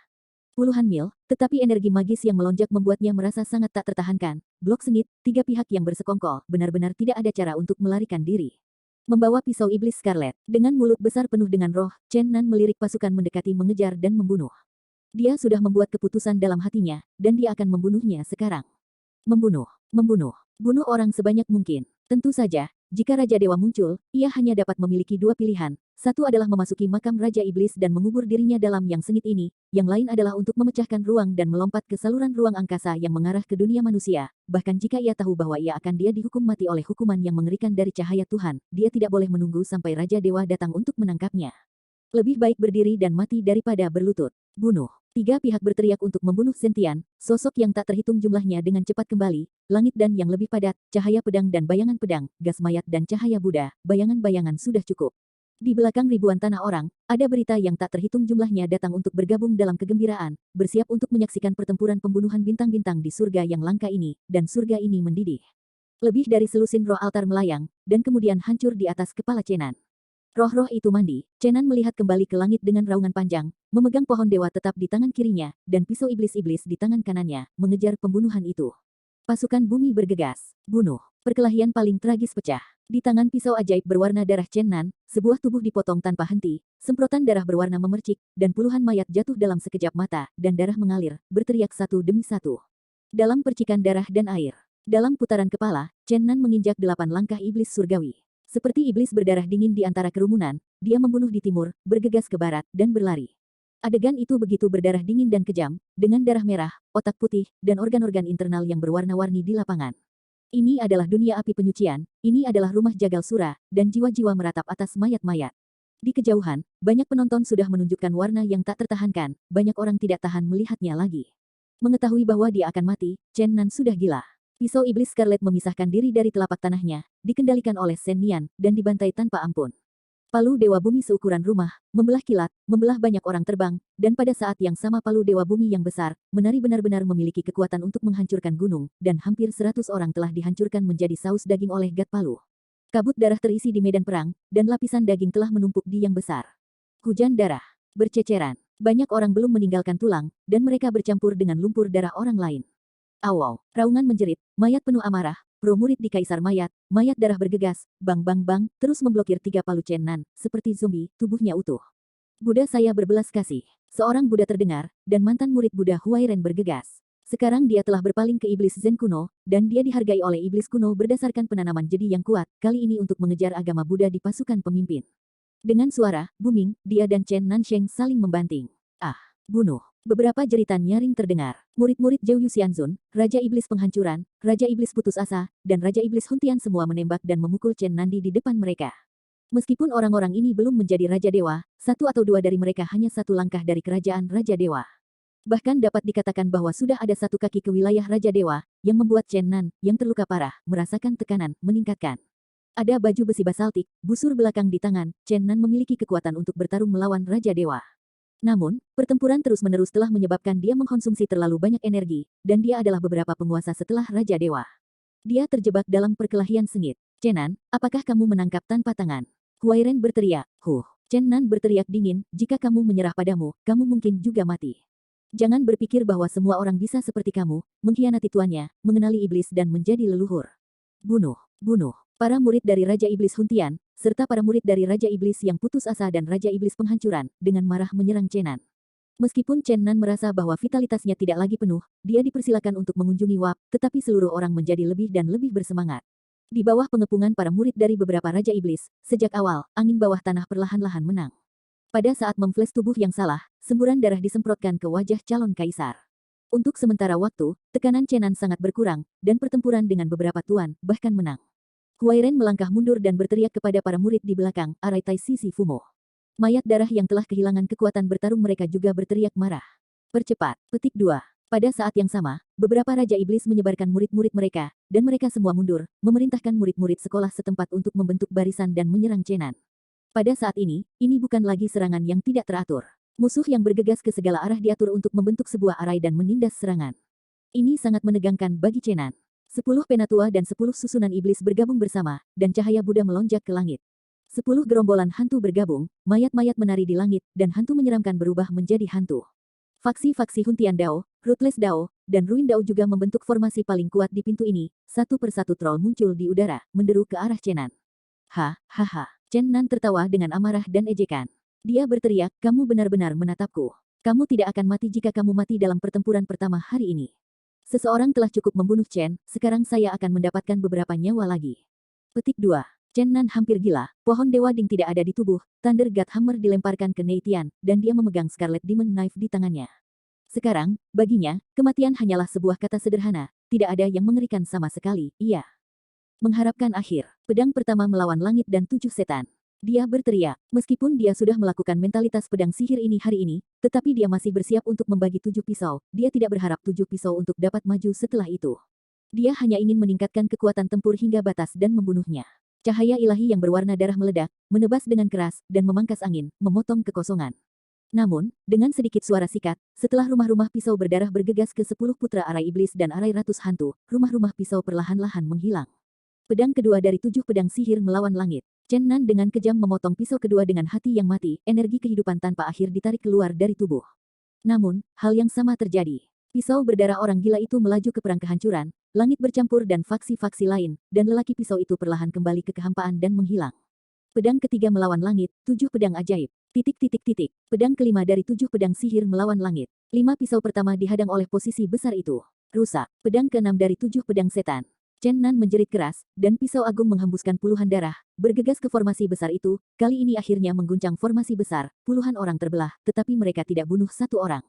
Puluhan mil, tetapi energi magis yang melonjak membuatnya merasa sangat tak tertahankan. Blok sengit, 3 pihak yang bersekongkol, benar-benar tidak ada cara untuk melarikan diri. Membawa pisau iblis Scarlet, dengan mulut besar penuh dengan roh, Chen Nan melirik pasukan mendekati mengejar dan membunuh. Dia sudah membuat keputusan dalam hatinya, dan dia akan membunuhnya sekarang. Membunuh, membunuh. Bunuh orang sebanyak mungkin. Tentu saja, jika Raja Dewa muncul, ia hanya dapat memiliki dua pilihan. Satu adalah memasuki makam Raja Iblis dan mengubur dirinya dalam yang sengit ini, yang lain adalah untuk memecahkan ruang dan melompat ke saluran ruang angkasa yang mengarah ke dunia manusia. Bahkan jika ia tahu bahwa dia dihukum mati oleh hukuman yang mengerikan dari cahaya Tuhan, dia tidak boleh menunggu sampai Raja Dewa datang untuk menangkapnya. Lebih baik berdiri dan mati daripada berlutut. Bunuh. Tiga pihak berteriak untuk membunuh Zentian, sosok yang tak terhitung jumlahnya dengan cepat kembali, langit dan yang lebih padat, cahaya pedang dan bayangan pedang, gas mayat dan cahaya Buddha, bayangan-bayangan sudah cukup. Di belakang ribuan tanah orang, ada berita yang tak terhitung jumlahnya datang untuk bergabung dalam kegembiraan, bersiap untuk menyaksikan pertempuran pembunuhan bintang-bintang di surga yang langka ini, dan surga ini mendidih. Lebih dari selusin roh altar melayang, dan kemudian hancur di atas kepala Chenan. Roh-roh itu mandi, Chenan melihat kembali ke langit dengan raungan panjang, memegang pohon dewa tetap di tangan kirinya, dan pisau iblis-iblis di tangan kanannya, mengejar pembunuhan itu. Pasukan bumi bergegas. Bunuh. Perkelahian paling tragis pecah. Di tangan pisau ajaib berwarna darah Chenan, sebuah tubuh dipotong tanpa henti, semprotan darah berwarna memercik, dan puluhan mayat jatuh dalam sekejap mata, dan darah mengalir, berteriak satu demi satu. Dalam percikan darah dan air. Dalam putaran kepala, Chenan menginjak 8 langkah iblis surgawi. Seperti iblis berdarah dingin di antara kerumunan, dia membunuh di timur, bergegas ke barat, dan berlari. Adegan itu begitu berdarah dingin dan kejam, dengan darah merah, otak putih, dan organ-organ internal yang berwarna-warni di lapangan. Ini adalah dunia api penyucian, ini adalah rumah jagal sura, dan jiwa-jiwa meratap atas mayat-mayat. Di kejauhan, banyak penonton sudah menunjukkan warna yang tak tertahankan, banyak orang tidak tahan melihatnya lagi. Mengetahui bahwa dia akan mati, Chenan sudah gila. Pisau iblis Scarlet memisahkan diri dari telapak tanahnya, dikendalikan oleh Shen Nian, dan dibantai tanpa ampun. Palu Dewa Bumi seukuran rumah, membelah kilat, membelah banyak orang terbang, dan pada saat yang sama palu Dewa Bumi yang besar, menari benar-benar memiliki kekuatan untuk menghancurkan gunung, dan hampir 100 orang telah dihancurkan menjadi saus daging oleh Gat Palu. Kabut darah terisi di medan perang, dan lapisan daging telah menumpuk di yang besar. Hujan darah. Berceceran. Banyak orang belum meninggalkan tulang, dan mereka bercampur dengan lumpur darah orang lain. Awaw, raungan menjerit, mayat penuh amarah, pro murid di Kaisar Mayat, mayat darah bergegas, bang bang bang, terus memblokir 3 palu Chenan, seperti zombie, tubuhnya utuh. Buddha saya berbelas kasih. Seorang Buddha terdengar, dan mantan murid Buddha Huairen bergegas. Sekarang dia telah berpaling ke iblis Zen kuno, dan dia dihargai oleh iblis kuno berdasarkan penanaman jadi yang kuat, kali ini untuk mengejar agama Buddha di pasukan pemimpin. Dengan suara, booming, dia dan Chen Nansheng saling membanting. Ah, bunuh. Beberapa jeritan nyaring terdengar. Murid-murid Zhou Yuxianzun, Raja Iblis Penghancuran, Raja Iblis Putus Asa, dan Raja Iblis Huntian semua menembak dan memukul Chen Nandi di depan mereka. Meskipun orang-orang ini belum menjadi Raja Dewa, satu atau dua dari mereka hanya satu langkah dari kerajaan Raja Dewa. Bahkan dapat dikatakan bahwa sudah ada satu kaki ke wilayah Raja Dewa, yang membuat Chen Nan, yang terluka parah, merasakan tekanan, meningkatkan. Ada baju besi basaltik, busur belakang di tangan, Chen Nan memiliki kekuatan untuk bertarung melawan Raja Dewa. Namun, pertempuran terus-menerus telah menyebabkan dia mengkonsumsi terlalu banyak energi, dan dia adalah beberapa penguasa setelah Raja Dewa. Dia terjebak dalam perkelahian sengit. Chenan, apakah kamu menangkap tanpa tangan? Huairen berteriak. Chenan berteriak dingin, jika kamu menyerah padamu, kamu mungkin juga mati. Jangan berpikir bahwa semua orang bisa seperti kamu, mengkhianati tuannya, mengenali iblis dan menjadi leluhur. Bunuh, bunuh. Para murid dari Raja Iblis Huntian, serta para murid dari Raja Iblis yang putus asa dan Raja Iblis Penghancuran, dengan marah menyerang Chenan. Meskipun Chenan merasa bahwa vitalitasnya tidak lagi penuh, dia dipersilakan untuk mengunjungi Wap, tetapi seluruh orang menjadi lebih dan lebih bersemangat. Di bawah pengepungan para murid dari beberapa Raja Iblis, sejak awal, angin bawah tanah perlahan-lahan menang. Pada saat memflash tubuh yang salah, semburan darah disemprotkan ke wajah calon kaisar. Untuk sementara waktu, tekanan Chenan sangat berkurang, dan pertempuran dengan beberapa tuan, bahkan menang. Huairen melangkah mundur dan berteriak kepada para murid di belakang, Araitai Sisi Fumo. Mayat darah yang telah kehilangan kekuatan bertarung mereka juga berteriak marah. Percepat. Petik 2. Pada saat yang sama, beberapa Raja Iblis menyebarkan murid-murid mereka, dan mereka semua mundur, memerintahkan murid-murid sekolah setempat untuk membentuk barisan dan menyerang Chenan. Pada saat ini bukan lagi serangan yang tidak teratur. Musuh yang bergegas ke segala arah diatur untuk membentuk sebuah arai dan menindas serangan. Ini sangat menegangkan bagi Chenan. 10 penatua dan 10 susunan iblis bergabung bersama, dan cahaya Buddha melonjak ke langit. 10 gerombolan hantu bergabung, mayat-mayat menari di langit, dan hantu menyeramkan berubah menjadi hantu. Faksi-faksi Huntian Dao, Ruthless Dao, dan Ruin Dao juga membentuk formasi paling kuat di pintu ini. Satu persatu troll muncul di udara, menderu ke arah Chenan. Hahaha. Chenan tertawa dengan amarah dan ejekan. Dia berteriak, kamu benar-benar menatapku. Kamu tidak akan mati jika kamu mati dalam pertempuran pertama hari ini. Seseorang telah cukup membunuh Chen, sekarang saya akan mendapatkan beberapa nyawa lagi. Petik 2. Chen Nan hampir gila, pohon Dewa Ding tidak ada di tubuh, Thunder God Hammer dilemparkan ke Neitian, dan dia memegang Scarlet Demon Knife di tangannya. Sekarang, baginya, kematian hanyalah sebuah kata sederhana, tidak ada yang mengerikan sama sekali, iya. Mengharapkan akhir, pedang pertama melawan langit dan 7 setan. Dia berteriak, meskipun dia sudah melakukan mentalitas pedang sihir ini hari ini, tetapi dia masih bersiap untuk membagi 7 pisau, dia tidak berharap 7 pisau untuk dapat maju setelah itu. Dia hanya ingin meningkatkan kekuatan tempur hingga batas dan membunuhnya. Cahaya ilahi yang berwarna darah meledak, menebas dengan keras, dan memangkas angin, memotong kekosongan. Namun, dengan sedikit suara sikat, setelah rumah-rumah pisau berdarah bergegas ke 10 putra arai iblis dan arai ratus hantu, rumah-rumah pisau perlahan-lahan menghilang. Pedang kedua dari 7 pedang sihir melawan langit. Chen Nan dengan kejam memotong pisau kedua dengan hati yang mati, energi kehidupan tanpa akhir ditarik keluar dari tubuh. Namun, hal yang sama terjadi. Pisau berdarah orang gila itu melaju ke perang kehancuran, langit bercampur dan faksi-faksi lain, dan lelaki pisau itu perlahan kembali ke kehampaan dan menghilang. Pedang ketiga melawan langit, 7 pedang ajaib. Pedang kelima dari 7 pedang sihir melawan langit. 5 pisau pertama dihadang oleh posisi besar itu. Rusak. Pedang keenam dari 7 pedang setan. Chen Nan menjerit keras, dan pisau agung menghembuskan puluhan darah, bergegas ke formasi besar itu, kali ini akhirnya mengguncang formasi besar, puluhan orang terbelah, tetapi mereka tidak bunuh satu orang.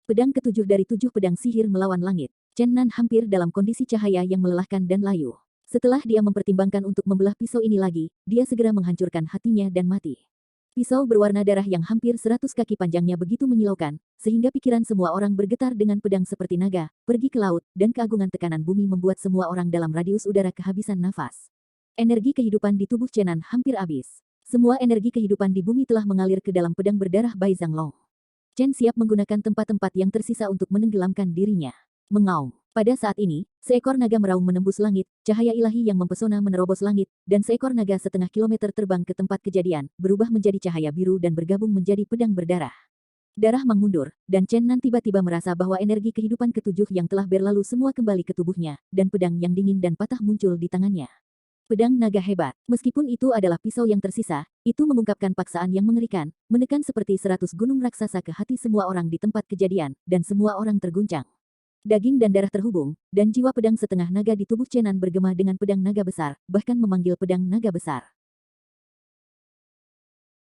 Pedang ketujuh dari 7 pedang sihir melawan langit. Chen Nan hampir dalam kondisi cahaya yang melelahkan dan layu. Setelah dia mempertimbangkan untuk membelah pisau ini lagi, dia segera menghancurkan hatinya dan mati. Pisau berwarna darah yang hampir 100 kaki panjangnya begitu menyilaukan, sehingga pikiran semua orang bergetar dengan pedang seperti naga, pergi ke laut, dan keagungan tekanan bumi membuat semua orang dalam radius udara kehabisan nafas. Energi kehidupan di tubuh Chen Nan hampir habis. Semua energi kehidupan di bumi telah mengalir ke dalam pedang berdarah Bai Zhanglong. Chen siap menggunakan tempat-tempat yang tersisa untuk menenggelamkan dirinya. Mengaum. Pada saat ini, seekor naga meraung menembus langit, cahaya ilahi yang mempesona menerobos langit, dan seekor naga setengah kilometer terbang ke tempat kejadian, berubah menjadi cahaya biru dan bergabung menjadi pedang berdarah. Darah mengundur, dan Chen Nan tiba-tiba merasa bahwa energi kehidupan ketujuh yang telah berlalu semua kembali ke tubuhnya, dan pedang yang dingin dan patah muncul di tangannya. Pedang naga hebat, meskipun itu adalah pisau yang tersisa, itu mengungkapkan paksaan yang mengerikan, menekan seperti 100 gunung raksasa ke hati semua orang di tempat kejadian, dan semua orang terguncang. Daging dan darah terhubung, dan jiwa pedang setengah naga di tubuh Chen Nan bergema dengan pedang naga besar, bahkan memanggil pedang naga besar.